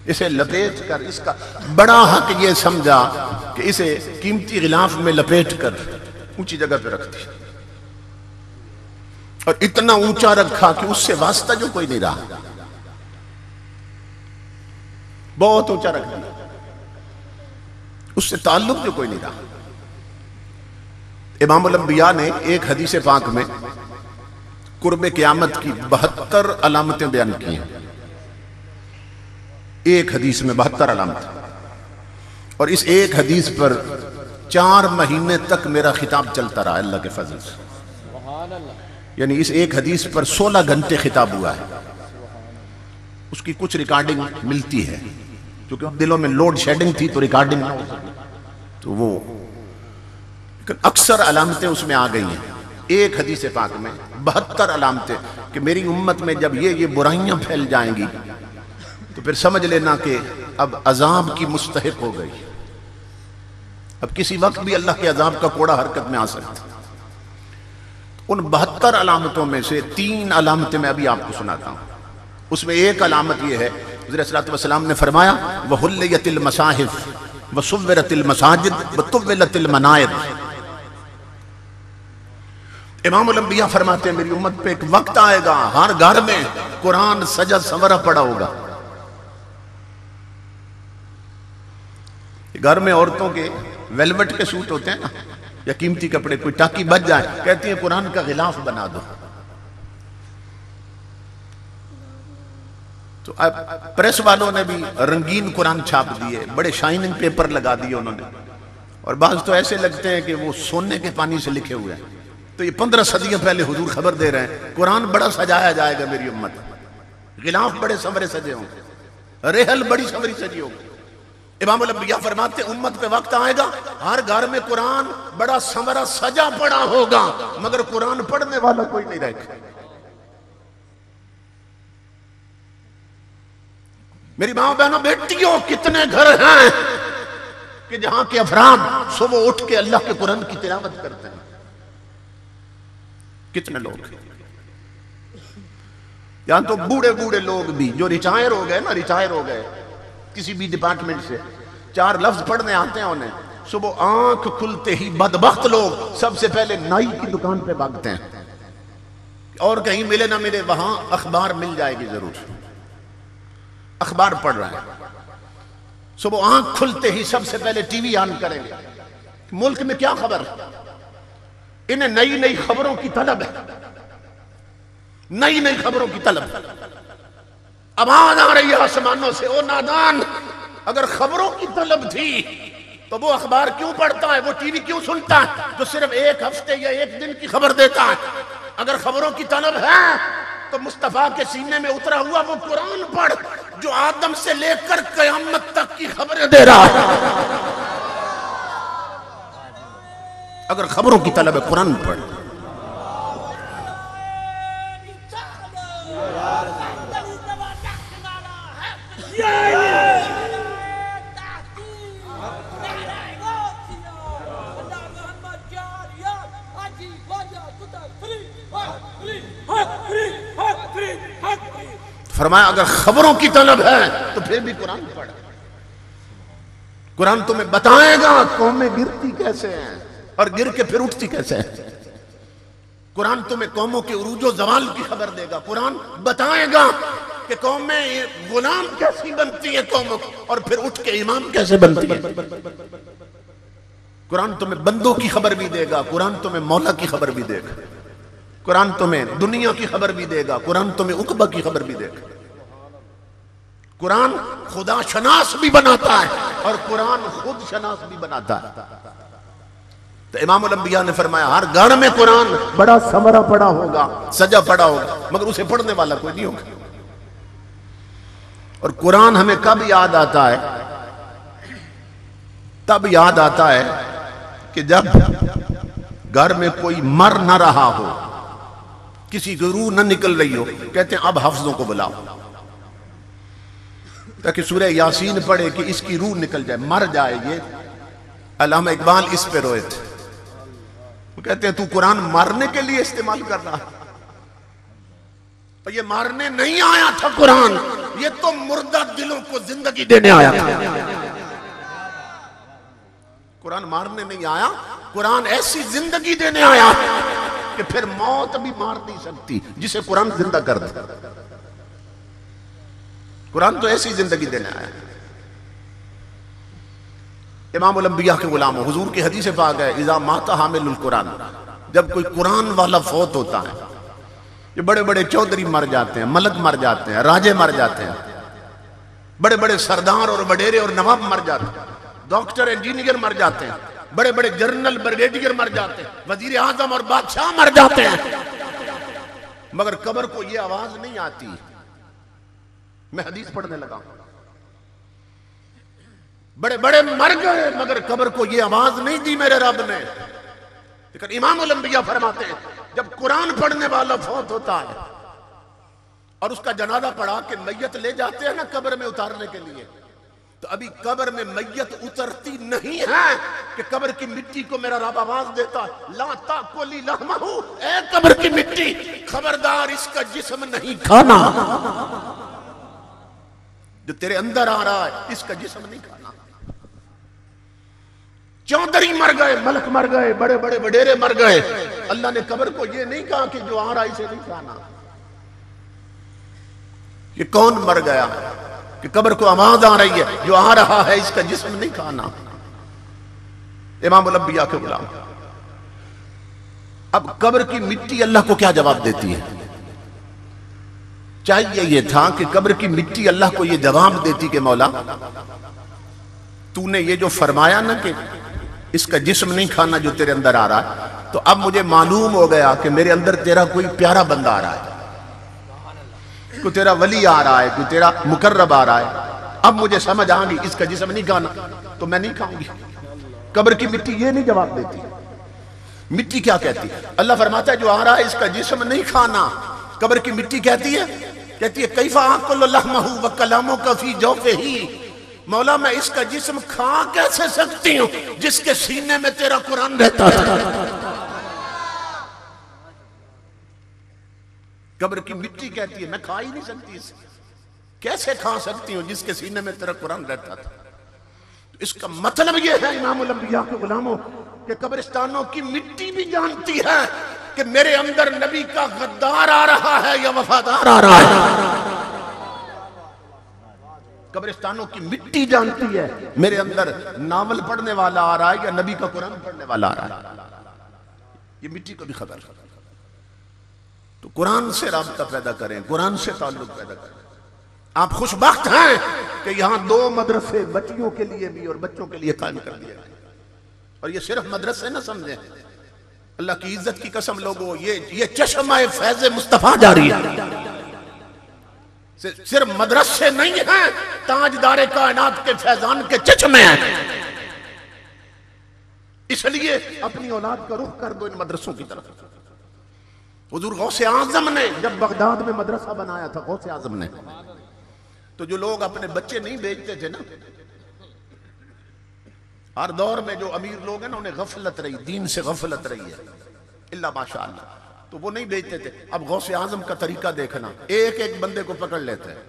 इसे लपेट कर, इसका बड़ा हक ये समझा कि इसे कीमती गिलाफ में लपेट कर ऊंची जगह पे रख दिया, और इतना ऊंचा रखा कि उससे वास्ता जो कोई नहीं रहा, बहुत ऊंचा रख दिया, उससे ताल्लुक जो कोई नहीं रहा। इमामुल अंबिया ने एक हदीस पाक में कुर्बे क़यामत की 72 अलामतें बयान की हैं। एक हदीस में 72 अलामत, और इस एक हदीस पर 4 महीने तक मेरा खिताब चलता रहा अल्लाह के फजल से। यानी इस एक हदीस पर 16 घंटे खिताब हुआ है। उसकी कुछ रिकॉर्डिंग मिलती है, क्योंकि दिलों में लोड शेडिंग थी तो रिकॉर्डिंग ना हो सकी, तो वो, लेकिन अक्सर अलामतें उसमें आ गई हैं। एक हदीस पाक में 72 अलामतें कि मेरी उम्मत में जब ये बुराइयां फैल जाएंगी तो फिर समझ लेना कि अब अजाब की मुस्तहिक हो गई, अब किसी वक्त भी अल्लाह के अजाब का कोड़ा हरकत में आ सकता। उन 72 अलामतों में से 3 अलामतें मैं अभी आपको सुनाता हूं। उसमें एक अलामत यह है, हुज़ूर सल्लल्लाहु अलैहि वसल्लम ने फरमाया, वहुल्लियतिल मसाहिफ वसुव्विरतिल मसाजिद वतुव्विलतिल मनाइर। इमामुल अंबिया फरमाते हैं मेरी उम्मत पे एक वक्त आएगा हर घर में कुरान सजा संवरा पड़ा होगा। घर में औरतों के वेलवेट के सूट होते हैं ना, या कीमती कपड़े, कोई टाकी बच जाए कहती है कुरान का गिलाफ बना दो। तो अब प्रेस वालों ने भी रंगीन कुरान छाप दिए, बड़े शाइनिंग पेपर लगा दिए उन्होंने, और बाज तो ऐसे लगते हैं कि वो सोने के पानी से लिखे हुए हैं। तो ये 15 सदियों पहले हुजूर खबर दे रहे हैं कुरान बड़ा सजाया जाएगा मेरी उम्मत, गिलाफ बड़े संवरे सजे होंगे, रेहल बड़ी संवरी सजी होगी। इमामुल अंबिया फरमाते उम्मत पे वक्त आएगा हर घर में कुरान बड़ा संवरा सजा पड़ा होगा, मगर कुरान पढ़ने वाला कोई नहीं रहेगा। मेरी मां बहनों बेटियों, कितने घर हैं कि जहां के अफराद सुबह उठ के अल्लाह के कुरान की तिलावत करते हैं। कितने लोग, यहां तो बूढ़े बूढ़े लोग भी जो रिटायर हो गए ना, रिटायर हो गए किसी भी डिपार्टमेंट से, 4 लफ्ज पढ़ने आते हैं उन्हें, सुबह आंख खुलते ही बदबख्त लोग सबसे पहले नाई की दुकान पे भागते हैं, और कहीं मिले ना मिले वहां अखबार मिल जाएगी जरूर, अखबार पढ़ रहे हैं। सुबह आंख खुलते ही सबसे पहले टीवी ऑन करेंगे, मुल्क में क्या खबर, इन्हें नई नई खबरों की तलब है, नई नई खबरों की तलब। आवाज आ रही है आसमानों से, ओ नादान, अगर खबरों की तलब थी तो वो अखबार क्यों पढ़ता है, वो टीवी क्यों सुनता है जो सिर्फ एक हफ्ते या एक दिन की खबर देता है। अगर खबरों की तलब है तो मुस्तफा के सीने में उतरा हुआ वो कुरान पढ़ जो आदम से लेकर कयामत तक की खबरें दे रहा है। अगर खबरों की तलब है कुरान पढ़। फरमाया अगर खबरों की तलब है तो फिर भी कुरान पढ़। कुरान तुम्हें बताएगा कौमें गिरती कैसे हैं और गिर के फिर उठती कैसे हैं। कुरान तुम्हें कौमों के उरूजो जवाल की खबर देगा। कुरान बताएगा कि कौमें गुलाम कैसी बनती है कौमों और फिर उठ के इमाम कैसे बनती है। कुरान तुम्हें बंदों की खबर भी देगा, कुरान तुम्हें मौला की खबर भी देगा, कुरान तुम्हें दुनिया की खबर भी देगा, कुरान तुम्हें उकबा की खबर भी देगा। कुरान खुदा शनास भी बनाता है और कुरान खुद शनास भी बनाता है। तो इमाम उल अंबिया ने फरमाया हर घर में कुरान बड़ा समरा पड़ा होगा, सजा पड़ा होगा, मगर उसे पढ़ने वाला कोई नहीं होगा। और कुरान हमें कब याद आता है? तब याद आता है कि जब घर में कोई मर ना रहा हो, किसी की रूह न निकल रही हो, कहते हैं अब हाफिजों को बुलाओ ताकि सूरह यासीन पढ़े कि इसकी रूह निकल जाए, मर जाए। ये अल्लामा इकबाल इस पे रोए थे, वो कहते हैं तू कुरान मारने के लिए इस्तेमाल कर रहा है, और ये मारने नहीं आया था कुरान, ये तो मुर्दा दिलों को जिंदगी देने आया था। कुरान मारने नहीं आया, कुरान ऐसी जिंदगी देने आया कि फिर मौत भी मार नहीं सकती जिसे कुरान जिंदा कर दे। कुरान तो ऐसी जिंदगी देने आया। इमाम उल अंबिया के गुलामों, हुजूर की हदीस पाक है इज़ा माता हामिलुल कुरान, जब कोई कुरान वाला फौत होता है, ये बड़े बड़े चौधरी मर जाते हैं, मलक मर जाते हैं, राजे मर जाते हैं, बड़े बड़े सरदार और वडेरे और नवाब मर जाते हैं, डॉक्टर इंजीनियर मर जाते हैं, बड़े बड़े जनरल ब्रिगेडियर मर जाते हैं, वजीर आजम और बादशाह मर जाते हैं, मगर कब्र को यह आवाज नहीं आती। मैं हदीस पढ़ने लगा, बड़े बड़े मर गए मगर कब्र को यह आवाज नहीं दी मेरे रब ने। लेकिन इमाम उल अंबिया फरमाते हैं जब कुरान पढ़ने वाला फौत होता है और उसका जनाजा पढ़ा के मैयत ले जाते हैं ना कब्र में उतारने के लिए, तो अभी कब्र में मैयत उतरती नहीं है कि कब्र की मिट्टी को मेरा रब आवाज देता है ला ताकुली लहमहु, ए कब्र की मिट्टी खबरदार इसका जिस्म नहीं खाना, जो तेरे अंदर आ रहा है इसका जिस्म नहीं खाना। चौधरी मर गए, मलक मर गए, बड़े बड़े वडेरे मर गए, अल्लाह ने कब्र को यह नहीं कहा कि जो आ रहा है इसे नहीं खाना। ये कौन मर गया कि कब्र को आवाज आ रही है जो आ रहा है इसका जिस्म नहीं खाना? इमाम उल अंबिया के गुलाम। अब कब्र की मिट्टी अल्लाह को क्या जवाब देती है? चाहिए ये था कि कब्र की मिट्टी अल्लाह को ये जवाब देती कि मौला तूने ये जो फरमाया ना कि इसका जिस्म नहीं खाना जो तेरे अंदर आ रहा है, तो अब मुझे मालूम हो गया कि मेरे अंदर तेरा कोई प्यारा बंदा आ रहा है, कोई तेरा वली आ रहा है, कोई तेरा मुकर्रब आ रहा है। अब मुझे समझ आ गई इसका जिस्म नहीं खाना तो मैं नहीं खाऊंगी। कब्र की मिट्टी ये नहीं जवाब देती। मिट्टी क्या कहती है? अल्लाह फरमाता है जो आ रहा है इसका जिस्म नहीं खाना। कब्र की मिट्टी कहती है कैफा आकुल लहमहु व कलामो का फी जौफिही, मौला मैं इसका जिस्म खा कैसे सकती हूं जिसके सीने में तेरा कुरान रहता था। कब्र की मिट्टी कहती है मैं खा ही नहीं सकती इसे, कैसे खा सकती हूं जिसके सीने में तेरा कुरान रहता था। इसका मतलब यह है इमाम उल अंबिया के गुलामों कि कब्रिस्तानों की मिट्टी भी जानती है कि मेरे अंदर नबी का गद्दार आ रहा है या वफादार आ रहा है। कब्रिस्तानों की मिट्टी जानती है मेरे अंदर नावल पढ़ने वाला आ रहा है या नबी का कुरान पढ़ने वाला आ रहा है। ये मिट्टी को भी खबर। तो कुरान से राब्ता पैदा करें, कुरान से ताल्लुक पैदा करें। आप खुशबख्त हैं कि यहां 2 मदरसे बच्चियों के लिए भी और बच्चों के लिए कायम कर दिए गए। और ये सिर्फ मदरसे ना समझे, अल्लाह की इज्जत की कसम लोगों, ये चश्मा फैज़ मुस्तफा जारी है। सिर्फ मदरसे नहीं हैं, ताजदारे कायनात के फैजान के चश्मे हैं। इसलिए अपनी औलाद का रुख कर दो इन मदरसों की तरफ। हुजूर गौसे आजम ने जब बगदाद में मदरसा बनाया था, गौसे आजम ने, तो जो लोग अपने बच्चे नहीं भेजते थे ना, हर दौर में जो अमीर लोग हैं ना, उन्हें गफलत रही, दीन से गफलत रही है, इल्ला माशाअल्लाह, तो वो नहीं भेजते थे। अब गौसे आजम का तरीका देखना, एक एक बंदे को पकड़ लेते हैं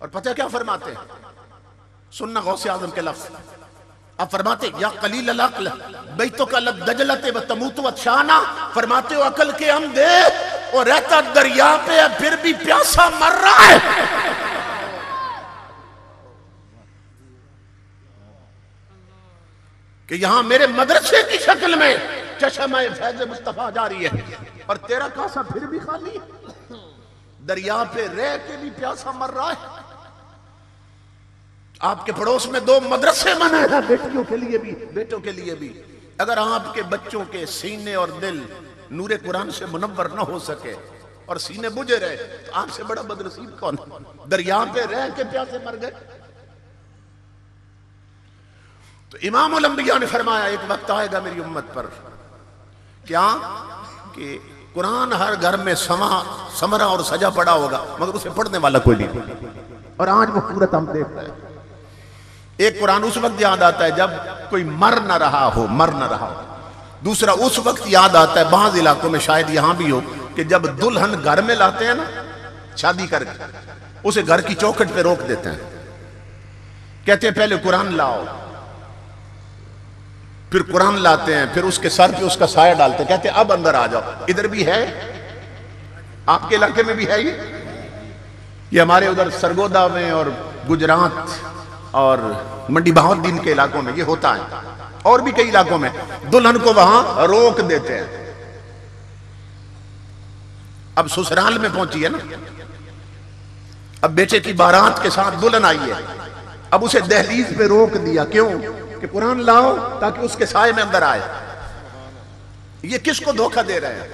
और पता क्या फरमाते हैं, सुनना गौसे आजम के लफ्ज़। अब फरमाते या कलील अल-अक्ल बैतों का लब दजलत व तमूत व शाना, फरमाते हो अकल के हम दे और रहता दरिया पे फिर भी प्यासा मर रहा है। कि यहां मेरे मदरसे की शक्ल में चश्मा फैज़ मुस्तफा जारी है और तेरा कासा फिर भी खाली है, दरिया पे रह के भी प्यासा मर रहा है। आपके पड़ोस में 2 मदरसे बने हैं, बेटियों के लिए भी बेटों के लिए भी। अगर आपके बच्चों के सीने और दिल नूरे कुरान से मुनव्वर न हो सके और सीने बुझे रहे, तो आपसे बड़ा बदनसीब कौन? दरिया पे रह के प्यासे मर गए। तो इमामुल अंबिया ने फरमाया एक वक्त आएगा मेरी उम्मत पर, क्या कि कुरान हर घर में समरा और सजा पड़ा होगा, मगर उसे पढ़ने वाला कोई नहीं। और आज वो सूरत हम देख रहे हैं। एक कुरान उस वक्त याद आता है जब कोई मर न रहा हो, मर न रहा हो। दूसरा उस वक्त याद आता है, बाज़ इलाकों में शायद यहां भी हो, कि जब दुल्हन घर में लाते हैं ना शादी करके, उसे घर की चौखट पे रोक देते हैं, कहते हैं पहले कुरान लाओ, फिर कुरान लाते हैं, फिर उसके सर पे उसका साया डालते हैं, कहते हैं अब अंदर आ जाओ। इधर भी है, आपके इलाके में भी है ये हमारे उधर सरगोदा में और गुजरात और मंडी बहाउद्दीन के इलाकों में ये होता है, और भी कई इलाकों में दुल्हन को वहां रोक देते हैं। अब ससुराल में पहुंची है ना, अब बेटे की बारात के साथ दुल्हन आई है, अब उसे दहलीज पे रोक दिया, क्यों? कि कुरान लाओ ताकि उसके साए में अंदर आए। ये किसको धोखा दे रहे हैं?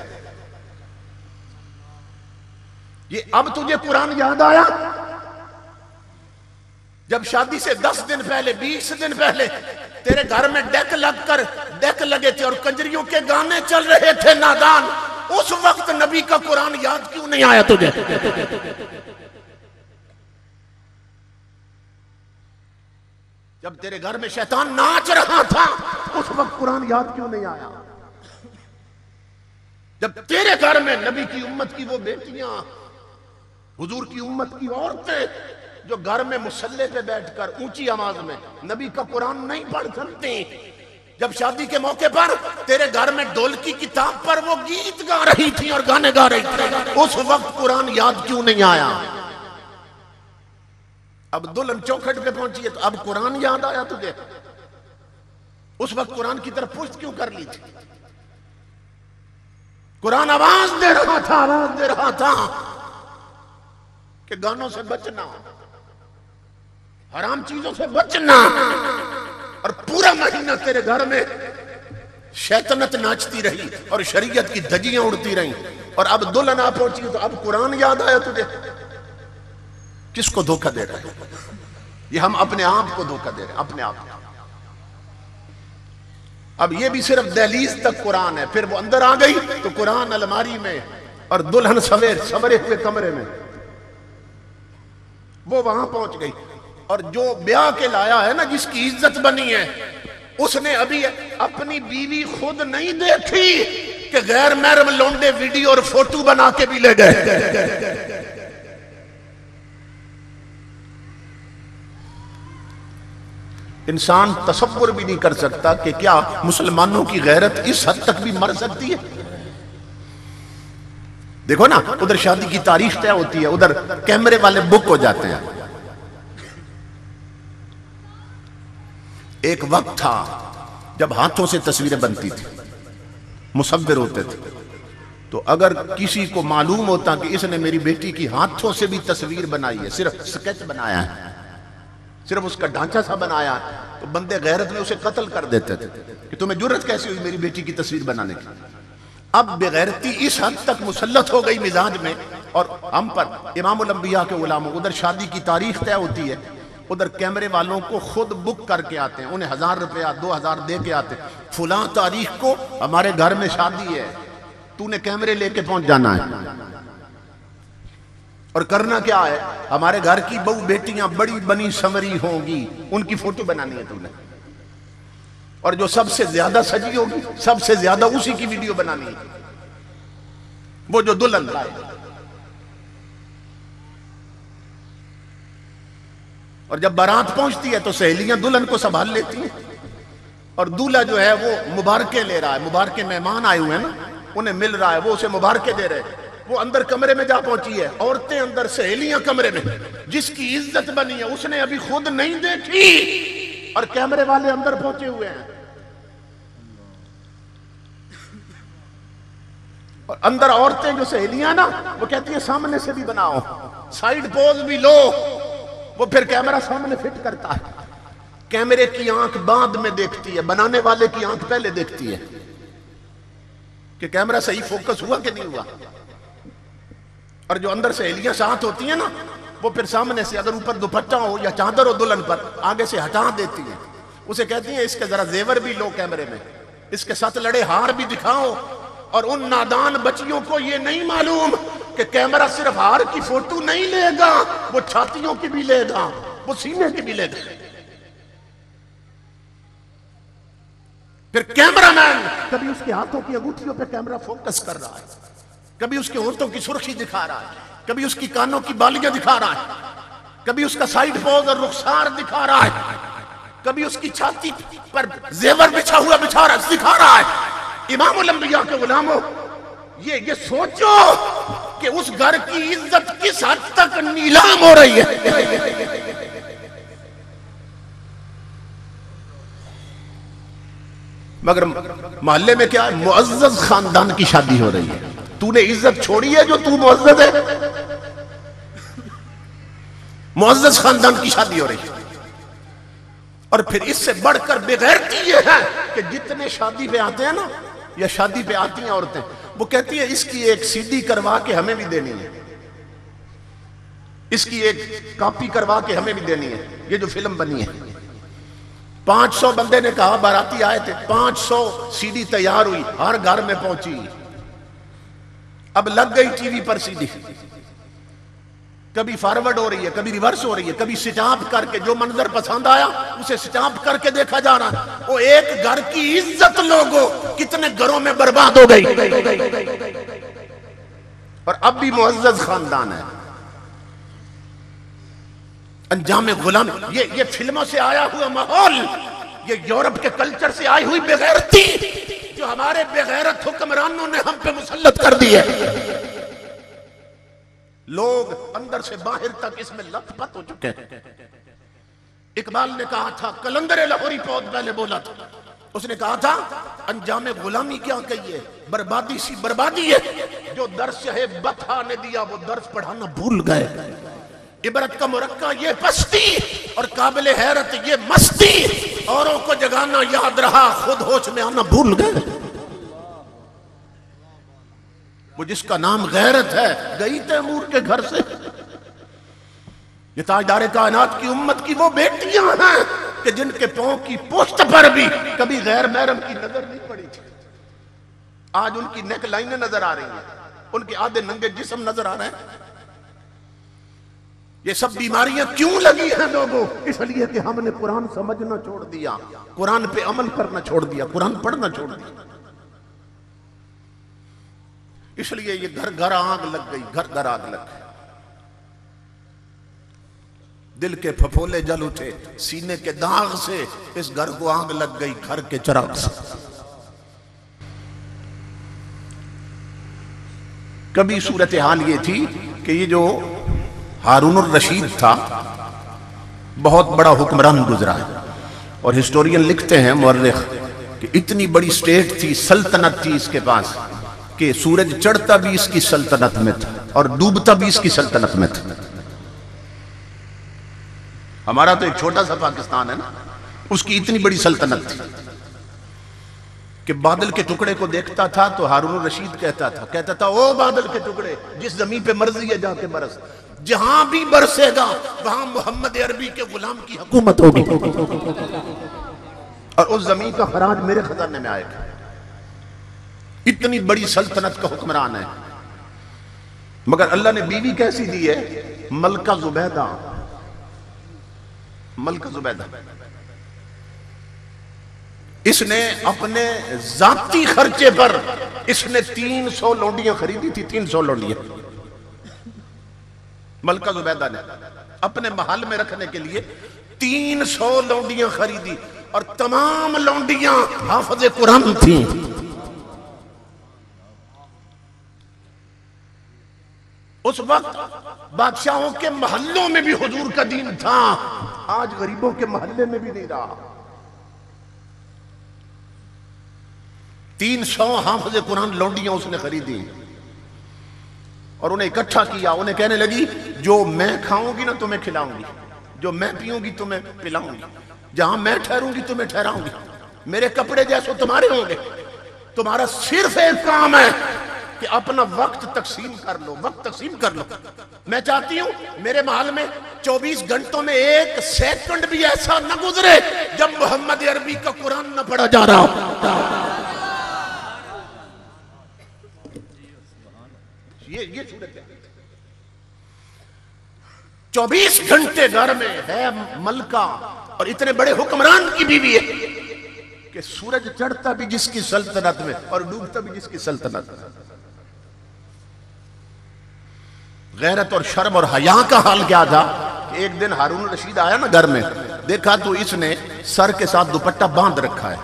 ये अब तुझे कुरान याद आया जब शादी से 10 दिन पहले, 20 दिन पहले तेरे घर में डेक लगे थे और कंजरियों के गाने चल रहे थे नादान, उस वक्त नबी का कुरान याद क्यों नहीं आया तुझे? जब तेरे घर में शैतान नाच रहा था, उस वक्त कुरान याद क्यों नहीं आया? जब तेरे घर में नबी की उम्मत की वो बेटियां, हुजूर की उम्मत की औरतें जो घर में मुसल्ले पे बैठकर ऊंची आवाज में नबी का कुरान नहीं पढ़ सकती, जब शादी के मौके पर तेरे घर में ढोल की किताब पर वो गीत गा रही थी और गाने गा रही थी, उस वक्त कुरान याद क्यों नहीं आया? अब दुल्हन चौखट पे पहुंची है तो अब कुरान याद आया तुझे? उस वक्त कुरान की तरफ पुष्ट क्यों कर ली थी? कुरान आवाज दे रहा था कि गानों से बचना, हराम चीजों से बचना। और पूरा महीना तेरे घर में शैतानत नाचती रही और शरीयत की धज्जियां उड़ती रही, और अब दुल्हन आ पहुंची तो अब कुरान याद आया तुझे? किसको धोखा दे रहे हैं? ये हम अपने आप को धोखा दे रहे हैं, अपने आप को। अब ये भी सिर्फ दहलीज तक कुरान है, फिर वो अंदर आ गई तो कुरान अलमारी में और दुल्हन सवरे हुए कमरे में, वो वहां पहुंच गई। और जो ब्याह के लाया है ना, जिसकी इज्जत बनी है, उसने अभी अपनी बीवी खुद नहीं देखी कि गैर महरम लौंडे वीडियो और फोटो बना के भी ले गए। इंसान तसव्वुर भी नहीं कर सकता कि क्या मुसलमानों की गैरत इस हद तक भी मर सकती है। देखो ना, उधर शादी की तारीख तय होती है, उधर कैमरे वाले बुक हो जाते हैं। एक वक्त था जब हाथों से तस्वीरें बनती थी, मुसव्विर होते थे। तो अगर किसी को मालूम होता कि इसने मेरी बेटी की हाथों से भी तस्वीर बनाई है, सिर्फ स्केच बनाया है, सिर्फ उसका ढांचा सा बनाया, तो बंदे गैरत में उसे कत्ल कर देते थे कि तुम्हें जुर्रत कैसी हुई मेरी बेटी की तस्वीर बनाने की। अब बेगैरती इस हद तक मुसल्लत हो गई मिजाज में और हम पर। इमामुल अंबिया के गुलामों, उधर शादी की तारीख तय होती है, उधर कैमरे वालों को खुद बुक करके आते हैं, उन्हें 1000 रुपया 2000 दे के आते हैं, फुला तारीख को हमारे घर में शादी है, तूने कैमरे लेके पहुंच जाना है। और करना क्या है, हमारे घर की बहू बेटियां बड़ी बनी संवरी होंगी, उनकी फोटो बनानी है तूने, और जो सबसे ज्यादा सजी होगी सबसे ज्यादा उसी की वीडियो बनानी है, वो जो दुल्हन लाए। और जब बारात पहुंचती है तो सहेलियां दुल्हन को संभाल लेती हैं, और दूल्हा जो है वो मुबारके ले रहा है, मुबारके मेहमान आए हुए हैं ना, उन्हें मिल रहा है, वो उसे मुबारके दे रहे हैं। वो अंदर कमरे में जा पहुंची है, औरतें अंदर, सहेलियां कमरे में। जिसकी इज्जत बनी है उसने अभी खुद नहीं देखी और कैमरे वाले अंदर पहुंचे हुए हैं। और अंदर औरतें जो सहेलियां ना, वो कहती है सामने से भी बनाओ, साइड पोज भी लो। वो फिर कैमरा सामने फिट करता है। कैमरे की आंख बाद में देखती है, बनाने वाले की आंख पहले देखती है कि कैमरा सही फोकस हुआ कि नहीं हुआ। और जो अंदर सहेलियां साथ होती हैं ना, वो फिर सामने से अगर ऊपर दुपट्टा हो या चादर हो दुल्हन पर, आगे से हटा देती हैं। उसे कहती हैं इसके जरा जेवर भी लो कैमरे में, इसके साथ लड़े हार भी दिखाओ। और उन नादान बच्चियों को ये नहीं मालूम कि कैमरा सिर्फ हार की फोटो नहीं लेगा, वो छातियों की भी लेगा, वो सीने की भी लेगा। फिर कैमरामैन कभी उसके हाथों की अंगूठियों पे कैमरा फोकस कर रहा है, कभी उसके होंठों की सुर्खी दिखा रहा है, कभी उसकी कानों की बालियां दिखा रहा है, कभी उसका साइड पोज और रुखसार दिखा रहा है, कभी उसकी छाती पर जेवर बिछा हुआ दिखा रहा है। इमामुल अंबिया के गुलामों, ये सोचो कि उस घर की इज्जत किस हद तक नीलाम हो रही है। मगर मोहल्ले में क्या है, मुअज़्ज़ज़ खानदान की शादी हो रही है। तूने इज्जत छोड़ी है जो तू मुअज़्ज़ज़ है। मुअज़्ज़ज़ खानदान की शादी हो रही है। और फिर इससे बढ़कर बेगैरती ये है कि जितने शादी पे आते हैं ना, या शादी पे आती हैं औरतें, वो कहती है इसकी एक सीडी करवा के हमें भी देनी है, इसकी एक कॉपी करवा के हमें भी देनी है, ये जो फिल्म बनी है। 500 बंदे ने कहा, बाराती आए थे, 500 सीडी तैयार हुई, हर घर में पहुंची। अब लग गई टीवी पर सीडी, कभी फॉरवर्ड हो रही है, कभी रिवर्स हो रही है, कभी स्टॉप करके जो मंजर पसंद आया उसे स्टॉप करके देखा जा रहा है। वो एक घर की इज्जत लोगों कितने घरों में बर्बाद हो गई। और अब भी मुअज़्ज़ज़ खानदान है। अंजाम गुलाम, ये फिल्मों से आया हुआ माहौल, ये यूरोप के कल्चर से आई हुई बेगैरती जो हमारे बेगैरत हुक्मरानों ने हम पे मुसल्लत कर दी है। लोग अंदर से बाहर तक इसमें लथपथ हो चुके हैं। इकबाल ने कहा था, कलंदर लाहौरी बहुत पहले बोला था, उसने कहा था अंजाम गुलामी क्या कही है, बर्बादी सी बर्बादी है। जो दर्स है बता ने दिया वो दर्स पढ़ाना भूल गए। इबरत का मुरक्का ये पस्ती और काबिल हैरत ये मस्ती, औरों को जगाना याद रहा, खुद होश में आना भूल गए। वो जिसका नाम गैरत है गई तैमूर के घर से। ये ताजदारे कायनात की उम्मत की वो बेटियां हैं कि जिनके पांव की पोस्ट पर भी कभी गैर महरम की नजर नहीं पड़ी थी। आज उनकी नेक लाइनें नजर आ रही हैं, उनके आधे नंगे जिस्म नजर आ रहे हैं। ये सब बीमारियां क्यों लगी हैं लोगों? इसलिए कि हमने कुरान समझना छोड़ दिया, कुरान पे अमल करना छोड़ दिया, कुरान पढ़ना छोड़ दिया। इसलिए ये घर घर आग लग गई, घर घर आग लग गई। दिल के फफोले जल उठे, सीने के दाग से इस घर को आग लग गई, घर के चिराग से। कभी सूरत हाल ये थी कि ये जो हारून रशीद था, बहुत बड़ा हुक्मरान गुजरा है। और हिस्टोरियन लिखते हैं, मुअर्रिख कि इतनी बड़ी स्टेट थी, सल्तनत थी इसके पास, कि सूरज चढ़ता भी इसकी सल्तनत में था और डूबता भी इसकी सल्तनत में था। हमारा तो एक छोटा सा पाकिस्तान है ना, उसकी इतनी बड़ी सल्तनत थी कि बादल के टुकड़े को देखता था तो हारून रशीद कहता था ओ बादल के टुकड़े, जिस जमीन पे मर्जी है जाके बरस, जहां भी बरसेगा वहां मोहम्मद अरबी के गुलाम की हुकूमत होगी और उस जमीन का खराज मेरे खजाने में आएगा। इतनी बड़ी सल्तनत का हुक्मरान है, मगर अल्लाह ने बीवी कैसी दी है? मलका जुबैदा। मलका जुबैदा इसने अपने जाती खर्चे पर इसने 300 लौंडियां खरीदी थी। 300 लौंडियां मलका जुबैदा ने अपने महल में रखने के लिए 300 लौंडियां खरीदी और तमाम लौंडियां हाफिज़े कुरान थी। उस वक्त बादशाहों के महल्लों में भी हुजूर का दीन था, आज गरीबों के महल्ले में भी नहीं रहा। 300 हाफिज़े कुरान लौंडियां उसने खरीदी और उन्हें इकट्ठा किया। उन्हें कहने लगी जो मैं खाऊंगी ना तुम्हें खिलाऊंगी, जो मैं पीऊंगी तुम्हें पिलाऊंगी, जहां मैं ठहरूंगी तुम्हें ठहराऊंगी, मेरे कपड़े जैसे तुम्हारे होंगे। तुम्हारा सिर्फ एक काम है कि अपना वक्त तकसीम कर लो, वक्त तकसीम कर लो। मैं चाहती हूं मेरे महल में 24 घंटों में 1 सेकंड भी ऐसा न गुजरे जब मोहम्मद अरबी का कुरान न पढ़ा जा रहा हो। ये सूरत है। 24 घंटे घर में है मलका और इतने बड़े हुक्मरान की बीवी है कि सूरज चढ़ता भी जिसकी सल्तनत में और डूबता भी जिसकी सल्तनत में। गैरत और शर्म और हया का हाल क्या था कि एक दिन हारून रशीद आया ना घर में, देखा तो इसने सर के साथ दुपट्टा बांध रखा है।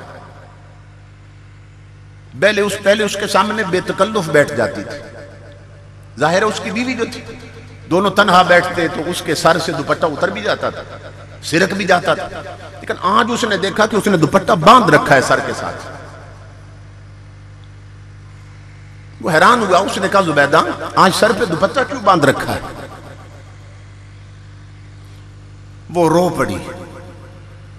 पहले उसके सामने बेतकल्लुफ बैठ जाती थी। जाहिर है उसकी बीवी जो थी, दोनों तन्हा बैठते तो उसके सर से दुपट्टा उतर भी जाता था, सिरक भी जाता था। लेकिन आज उसने देखा कि उसने दुपट्टा बांध रखा है सर के साथ। वो हैरान हुआ, उसने कहा जुबैदा आज सर पे दुपट्टा क्यों बांध रखा है? वो रो पड़ी,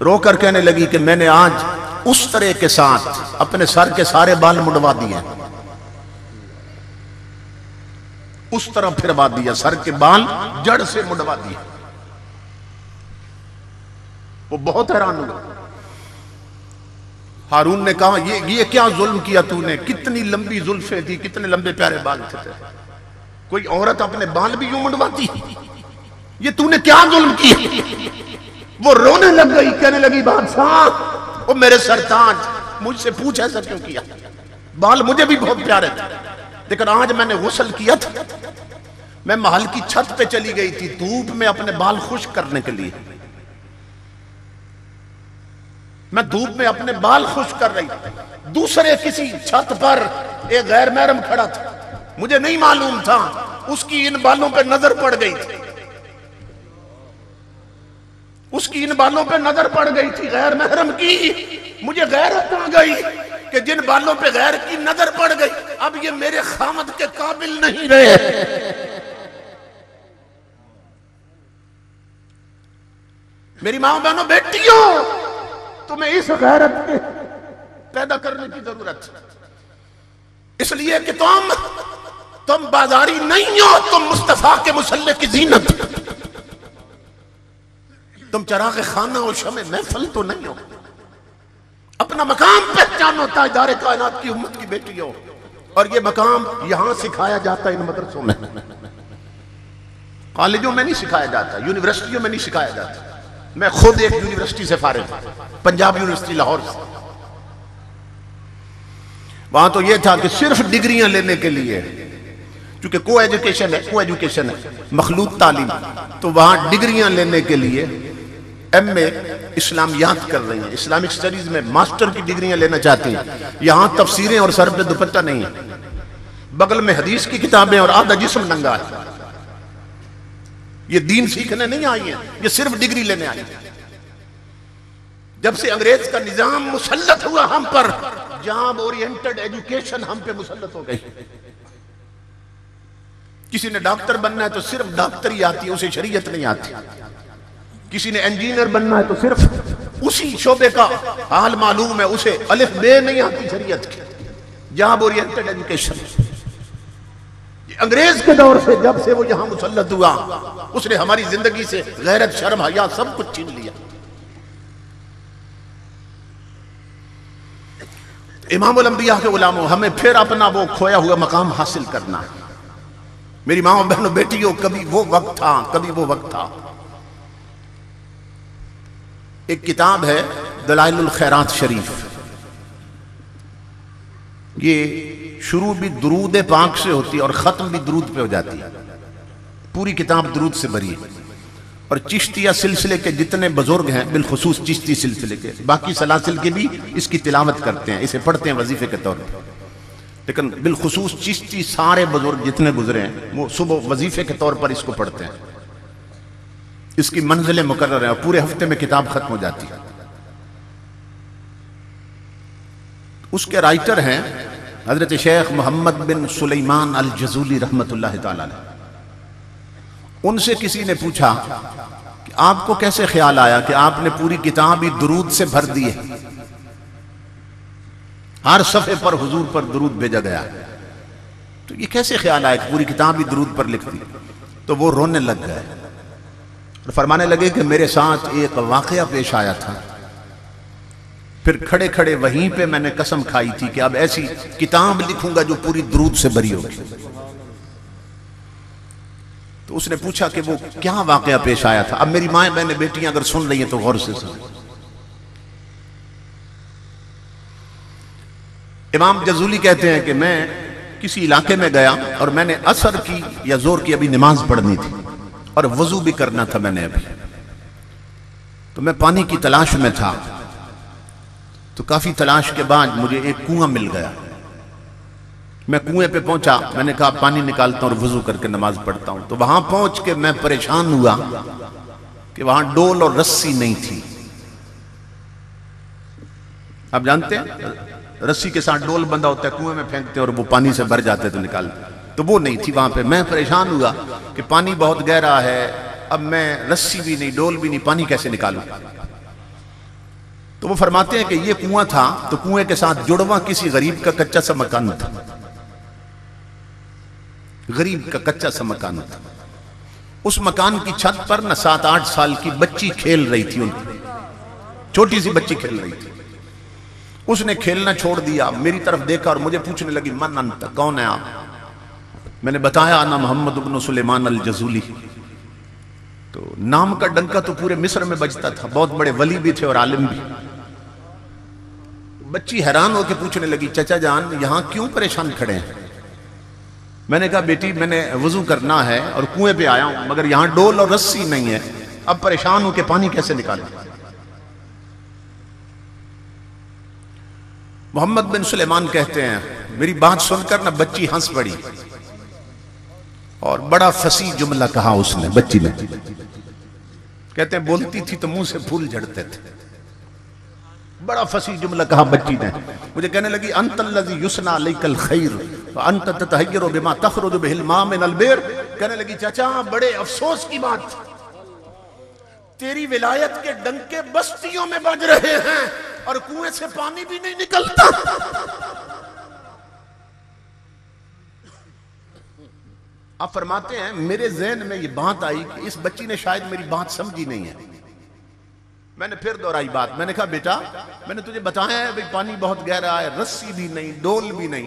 रो कर कहने लगी कि मैंने आज उस तरह के साथ अपने सर के सारे बाल मुड़वा दिए, उस तरह फिरवा दिया, सर के बाल जड़ से मुड़वा दिए। वो बहुत हैरान हुआ। हारून ने कहा ये क्या जुल्म किया तूने? कितनी लंबी जुल्फें थी, कितने लंबे प्यारे बाल थे। कोई औरत अपने बाल भी यूं मुड़वाती? ये तूने क्या जुल्म किया? वो रोने लग गई, कहने लगी बादशाह ओ मेरे सरताज, मुझसे पूछ ऐसा क्यों किया? बाल मुझे भी बहुत प्यारे थे, लेकिन आज मैंने गुस्ल किया था, मैं महल की छत पे चली गई थी धूप में अपने बाल खुश्क करने के लिए। मैं धूप में अपने बाल खुश्क कर रही थी, दूसरे किसी छत पर एक गैर महरम खड़ा था, मुझे नहीं मालूम था, उसकी इन बालों पे नजर पड़ गई थी, उसकी इन बालों पे नजर पड़ गई थी गैर महरम की। मुझे गैरत आ गई कि जिन बालों पे गैर की नजर पड़ गई अब ये मेरे खामद के काबिल नहीं रहे। मेरी मां बहनों बेटियों, तुम्हें इस गैरत के पैदा करने की जरूरत है, इसलिए कि तुम बाजारी नहीं हो, तुम मुस्तफा के मुसल्ले की जीनत, तुम चराग खाना और शमे महफल तो नहीं हो। अपना मकाम पहचानो, ताजदार कायनात की उम्मत की बेटी हो। और ये मकाम यहां सिखाया जाता है, इन मदरसों में, कॉलेजों में नहीं सिखाया जाता, यूनिवर्सिटियों में नहीं सिखाया जाता। मैं खुद एक यूनिवर्सिटी से फारिग हूं, पंजाब यूनिवर्सिटी लाहौर से। वहां तो यह था कि सिर्फ डिग्रियां लेने के लिए, क्योंकि को एजुकेशन है, मखलूत तालीम, तो वहां डिग्रियां लेने के लिए एमए इस्लामियात कर रही हैं, इस्लामिक स्टडीज में मास्टर की डिग्रियां लेना चाहती हैं। यहां तफसीरें और सर पे दुपट्टा नहीं है, बगल में हदीस की किताबें और आधा जिस्म नंगा है। ये दीन सीखने नहीं आई है, ये सिर्फ डिग्री लेने आई है। जब से अंग्रेज का निजाम मुसल्लत हुआ हम पर, जॉब ओरिएंटेड एजुकेशन हम पे मुसल्लत हो गई। किसी ने डॉक्टर बनना है तो सिर्फ डॉक्टरी आती है, उसे शरीयत नहीं आती। किसी ने इंजीनियर बनना है तो सिर्फ उसी शोबे का हाल मालूम है, उसे अलिफ बे नहीं आती शरीयत की। जॉब ओरिएंटेड एजुकेशन अंग्रेज के दौर से, जब से वो यहां मुसल्लत हुआ, उसने हमारी जिंदगी से गैरत, शर्म, हया सब कुछ छीन लिया। इमामुल अंबिया के गुलामों, हमें फिर अपना वो खोया हुआ मकाम हासिल करना है। मेरी माँ बहनों बेटियों, कभी वो वक्त था, कभी वो वक्त था। एक किताब है दलाइलुल खैरात शरीफ, ये शुरू भी दुरूद पाक से होती है और खत्म भी दुरूद पे हो जाती है। पूरी किताब दुरूद से भरी है। और चिश्तिया सिलसिले के जितने बुजुर्ग हैं, बिलखुसूस चिश्ती सिलसिले के, बाकी सलासिल के भी इसकी तिलावत करते हैं, इसे पढ़ते हैं वजीफे के तौर पर। लेकिन बिलखुसूस चिश्ती सारे बुजुर्ग जितने गुजरे हैं, वो सुबह वजीफे के तौर पर इसको पढ़ते हैं। इसकी मंजिलें मुकर्रर हैं और पूरे हफ्ते में किताब खत्म हो जाती है। उसके राइटर हैं हजरत शेख मोहम्मद बिन सुलेमान अल जजूली रहमतुल्लाह तआला अलैह। उनसे किसी ने पूछा कि आपको कैसे ख्याल आया कि आपने पूरी किताब ही दुरूद से भर दी है, हर सफ़े पर हुजूर पर दुरूद भेजा गया, तो ये कैसे ख्याल आया कि पूरी किताब ही दुरूद पर लिख दी? तो वो रोने लग गए और फरमाने लगे कि मेरे साथ एक वाकया पेश आया था, फिर खड़े खड़े वहीं पे मैंने कसम खाई थी कि अब ऐसी किताब लिखूंगा जो पूरी दुरूद से भरी होगी। तो उसने पूछा कि वो क्या वाकया पेश आया था। अब मेरी माँ बहनें बेटियां अगर सुन रही हैं तो गौर से सुन। इमाम जजूली कहते हैं कि मैं किसी इलाके में गया और मैंने असर की या जोर की अभी नमाज पढ़नी थी और वजू भी करना था मैंने अभी, तो मैं पानी की तलाश में था। तो काफी तलाश के बाद मुझे एक कुआं मिल गया। मैं कुएं पे पहुंचा, मैंने कहा पानी निकालता हूं और वजू करके नमाज पढ़ता हूं। तो वहां पहुंच के मैं परेशान हुआ कि वहां डोल और रस्सी नहीं थी। आप जानते हैं रस्सी के साथ डोल बंधा होता है, कुएं में फेंकते हैं और वो पानी से भर जाते हैं तो निकालते, तो वो नहीं थी वहां पे। मैं परेशान हुआ कि पानी बहुत गहरा है, अब मैं रस्सी भी नहीं, डोल भी नहीं, पानी कैसे निकालूं? तो वो फरमाते हैं कि ये कुआं था, तो कुएं के साथ जुड़वा किसी गरीब का कच्चा सा मकान था, गरीब का कच्चा सा मकान था। उस मकान की छत पर न 7-8 साल की बच्ची खेल रही थी, उनकी छोटी सी बच्ची खेल रही थी। उसने खेलना छोड़ दिया, मेरी तरफ देखा और मुझे पूछने लगी मन अंत, कौन है आप? मैंने बताया आना मोहम्मद इब्न सुलेमान अल जजूली। तो नाम का डंका तो पूरे मिस्र में बजता था, बहुत बड़े वली भी थे और आलिम भी। बच्ची हैरान होकर पूछने लगी चचा जान यहां क्यों परेशान खड़े हैं? मैंने कहा बेटी मैंने वजू करना है और कुएं पे आया हूं, मगर यहां डोल और रस्सी नहीं है, अब परेशान हूं कि पानी कैसे निकालें। मोहम्मद बिन सुलेमान कहते हैं मेरी बात सुनकर ना बच्ची हंस पड़ी और बड़ा फसी जुमला कहा उसने, बच्ची ने। कहते हैं बोलती थी तो मुंह से फूल झड़ते थे। बड़ा फसी जुमला कहा बच्ची ने। मुझे कहने लगी अंतल्लज़ी युस्ना अलैकल खैर व अंत ततहय्यरु बिमा तखरुजु बिहिल मा मिनल बिर। कहने लगी चाचा बड़े अफसोस की बात, तेरी विलायत के डंके बस्तियों में बज रहे हैं और कुएं से पानी भी नहीं निकलता। आप फरमाते हैं मेरे ज़हन में ये बात आई कि इस बच्ची ने शायद मेरी बात समझी नहीं है। मैंने फिर दोहराई बात, मैंने कहा बेटा मैंने तुझे बताया है भाई पानी बहुत गहरा है, रस्सी भी नहीं, डोल भी नहीं,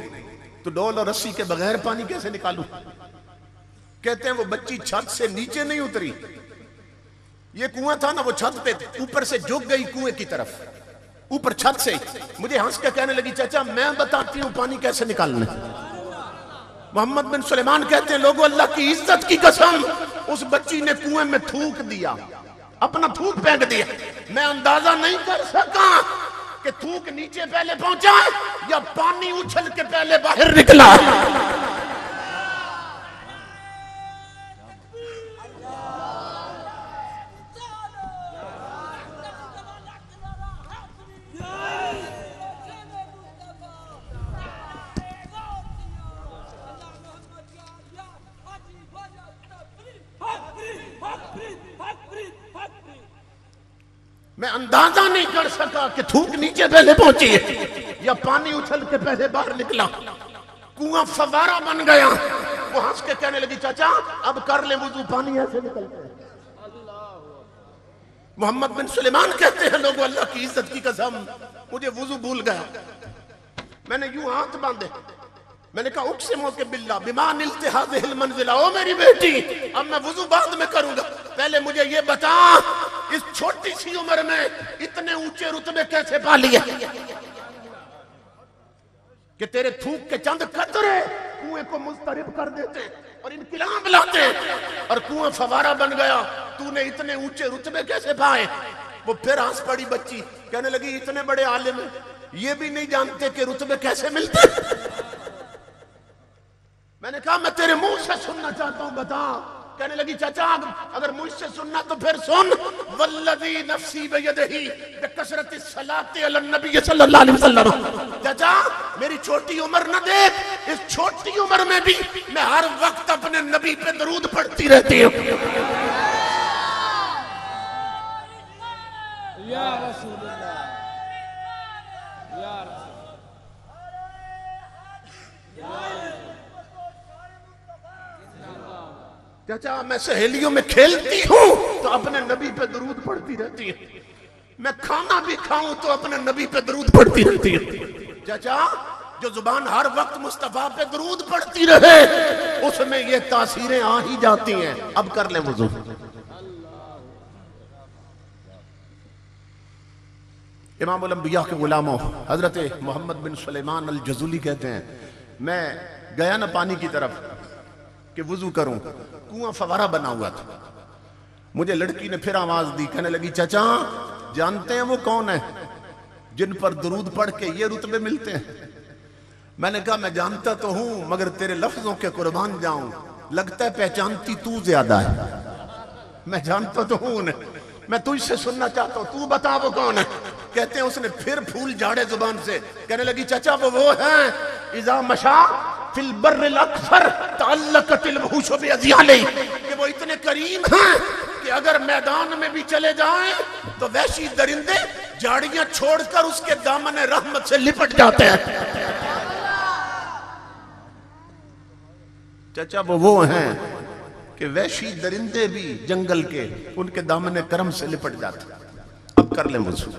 तो डोल और रस्सी के बगैर पानी कैसे निकालूं? कहते हैं वो बच्ची छत से नीचे नहीं उतरी, ये कुआं था ना वो छत पे, ऊपर से झुक गई कुएं की तरफ, ऊपर छत से। मुझे हंस के कहने लगी चाचा मैं बताती हूं पानी कैसे निकालना। मोहम्मद बिन सुलेमान कहते हैं लोगों अल्लाह की इज्जत की कसम, उस बच्ची ने कुएं में थूक दिया, अपना थूक फेंक दिया। मैं अंदाजा नहीं कर सका कि थूक नीचे पहले पहुंचा या पानी उछल के पहले बाहर निकला। मैं अंदाजा नहीं कर सका कि थूक नीचे पहले पहुंची है या पानी उछल के पहले बाहर निकला। कुआं फवारा बन गया। वो हंस के कहने लगी चाचा अब कर ले वुजू, पानी ऐसे निकलता है। मोहम्मद बिन सुलेमान कहते हैं लोगों अल्लाह की इज्जत की कसम मुझे वुजू भूल गया। मैंने यूं हाथ बांधे, मैंने कहा उक्सिमो के बिल्ला बिमा निलते हाज़िहिल मंजिला, ओ मेरी बेटी अब मैं वुजू बाद में करूंगा, पहले मुझे ये बता इस छोटी सी उम्र में इतने ऊंचे रुतबे कैसे पा लिए कि तेरे थूक के चंद कतरे कुएं को मुस्तरिब कर देते और इनकिलाब लाते और कुआं फवारा बन गया। तूने इतने ऊंचे रुतबे कैसे पाए? वो फिर हंस पड़ी बच्ची, कहने लगी इतने बड़े आलिम ये भी नहीं जानते कि रुतबे कैसे मिलते। मैंने कहा मैं तेरे मुंह से सुनना चाहता हूं, बता। कहने लगी चाचा अगर मुझसे सुनना तो फिर सुन। वल्लज़ी नफ्सी बियदिही बिकसरति सलाति अलन नबी सल्लल्लाहु अलैहि वसल्लम। चाचा मेरी छोटी उम्र न देख, इस छोटी उम्र में भी मैं हर वक्त अपने नबी पे दरूद पढ़ती रहती हूँ। या रसूलल्लाह, या चाचा मैं सहेलियों में खेलती हूँ तो अपने नबी पे दरूद पढ़ती रहती है, मैं खाना भी खाऊं तो अपने नबी पे दरूद पढ़ती रहती है। चाचा जो जुबान हर वक्त मुस्तफा पे दरूद पढ़ती रहे उसमें ये तासीरें आ ही जाती हैं। अब कर ले वुजू। इमामुल अंबिया के गुलामों हजरत मोहम्मद बिन सुलेमान अल जज़ुली कहते हैं मैं गया ना पानी की तरफ कि वुजू करूं, कुआं फवारा बना हुआ था। मुझे लड़की ने फिर आवाज दी, कहने लगी चाचा जानते हैं वो कौन है जिन पर दरूद पढ़ के ये रुतबे मिलते हैं? मैंने कहा मैं जानता तो हूं मगर तेरे लफ्जों के कुर्बान जाऊं, लगता है पहचानती तू ज्यादा है। मैं जानता तो हूं उन्हें, मैं तुझसे सुनना चाहता हूं, तू बता वो कौन है। कहते हैं उसने फिर फूल झाड़े जुबान से, कहने लगी चाचा वो है इज़ा मशा फिल बर्रिल अक्फर तअल्लक़तिल वहूशु बिअज़याली, कि वो इतने करीम हैं कि अगर मैदान में भी चले जाएं तो वहशी दरिंदे झाड़ियां छोड़कर उसके दामन रहमत से लिपट जाते हैं। चाचा वो हैं कि वहशी दरिंदे भी जंगल के उनके दामन करम से लिपट जाते हैं। अब कर लें वुज़ू।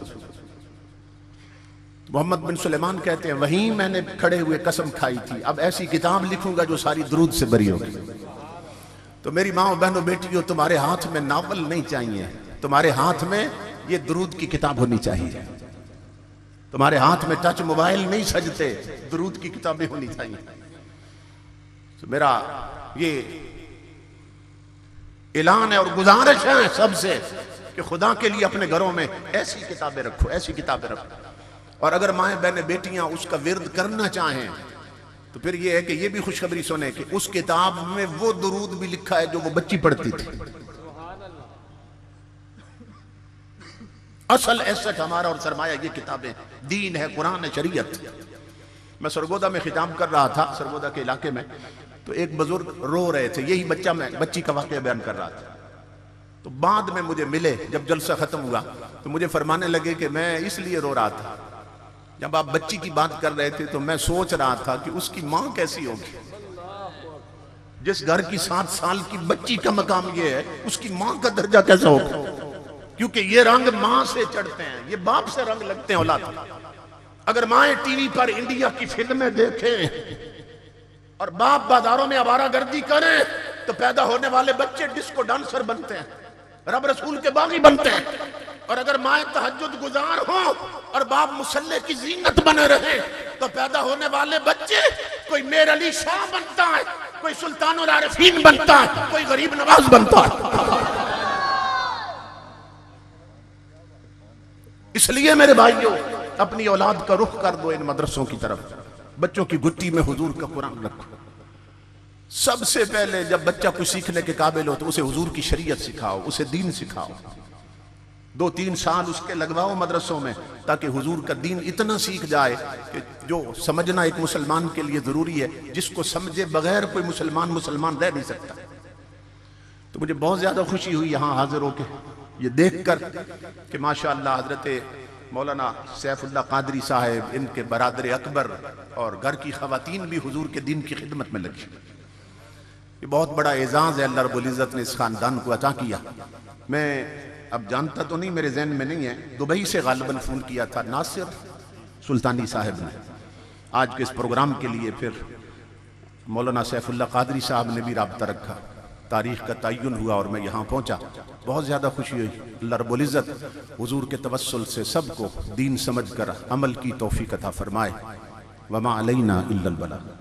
मोहम्मद बिन सुलेमान कहते हैं वहीं मैंने खड़े हुए कसम खाई थी अब ऐसी किताब लिखूंगा जो सारी दरूद से भरी होगी। तो मेरी माँ बहनों बेटियों तुम्हारे हाथ में नावल नहीं चाहिए, तुम्हारे हाथ में ये दरूद की किताब होनी चाहिए। तुम्हारे हाथ में टच मोबाइल नहीं सजते, दरूद की किताबें होनी चाहिए। तो मेरा ये ऐलान है और गुजारिश है सबसे कि खुदा के लिए अपने घरों में ऐसी किताबें रखो, ऐसी किताबें रखो। और अगर माएँ बहनें बेटियां उसका विर्द करना चाहें तो फिर ये है कि ये भी खुशखबरी सुने कि उस किताब में वो दुरूद भी लिखा है जो वो बच्ची पढ़ती थी। असल एसेट हमारा और सरमाया ये किताबें, दीन है, कुरान है, शरीयत। मैं सरगोदा में खिताब कर रहा था, सरगोदा के इलाके में, तो एक बुजुर्ग रो रहे थे, यही बच्ची का वाकया बयान कर रहा था। तो बाद में मुझे मिले, जब जलसा खत्म हुआ तो मुझे फरमाने लगे कि मैं इसलिए रो रहा था, जब आप बच्ची की बात कर रहे थे तो मैं सोच रहा था कि उसकी मां कैसी होगी। जिस घर की 7 साल की बच्ची का मकाम ये है, उसकी मां का दर्जा कैसा होगा? क्योंकि ये रंग मां से चढ़ते हैं, ये बाप से रंग लगते हैं औलाद। अगर माएँ टीवी पर इंडिया की फिल्में देखें और बाप बाजारों में आवारागर्दी करें तो पैदा होने वाले बच्चे डिस्को डांसर बनते हैं, रब रसूल के बागी बनते हैं। और अगर माए तहज्जुद गुजार हो और बाप मुसल्ले की जीनत बने रहे तो पैदा होने वाले बच्चे कोई मेर अली शाह बनता है, कोई सुल्तानुल आरिफीन बनता है, कोई गरीब नवाज बनता है। इसलिए मेरे भाइयों अपनी औलाद का रुख कर दो इन मदरसों की तरफ, बच्चों की गुत्ती में हुजूर का कुरान रखो। सबसे पहले जब बच्चा कुछ सीखने के काबिल हो तो उसे हुजूर की शरीयत सिखाओ, उसे दीन सिखाओ। 2-3 साल उसके लगवाओ मदरसों में ताकि हुजूर का दीन इतना सीख जाए कि जो समझना एक मुसलमान के लिए जरूरी है, जिसको समझे बगैर कोई मुसलमान रह नहीं सकता। तो मुझे बहुत ज्यादा खुशी हुई यहाँ हाजिर होके ये देख कर कि माशाअल्लाह हजरत मौलाना सैफुल्लाह कादरी साहब, इनके बरादर अकबर और घर की खवातीन भी हुजूर के दिन की खिदमत में लगी। ये बहुत बड़ा एजाज है, अल्लाह रब्बुल इज्जत ने इस खानदान को अता किया। मैं अब जानता तो नहीं, मेरे जहन में नहीं है, दुबई से गालिबन फोन किया था नासिर सुल्तानी साहब ने आज के इस प्रोग्राम के लिए। फिर मौलाना सैफुल्लाह कादरी साहब ने भी राब्ता रखा, तारीख का तयन हुआ और मैं यहाँ पहुँचा। बहुत ज़्यादा खुशी हुई। अल्लाह रब्बुल इज़्ज़त हुजूर के तवस्सुल से सबको दीन समझ कर अमल की तौफीक अता फरमाए। वमा अलैना इल्लल बलाग।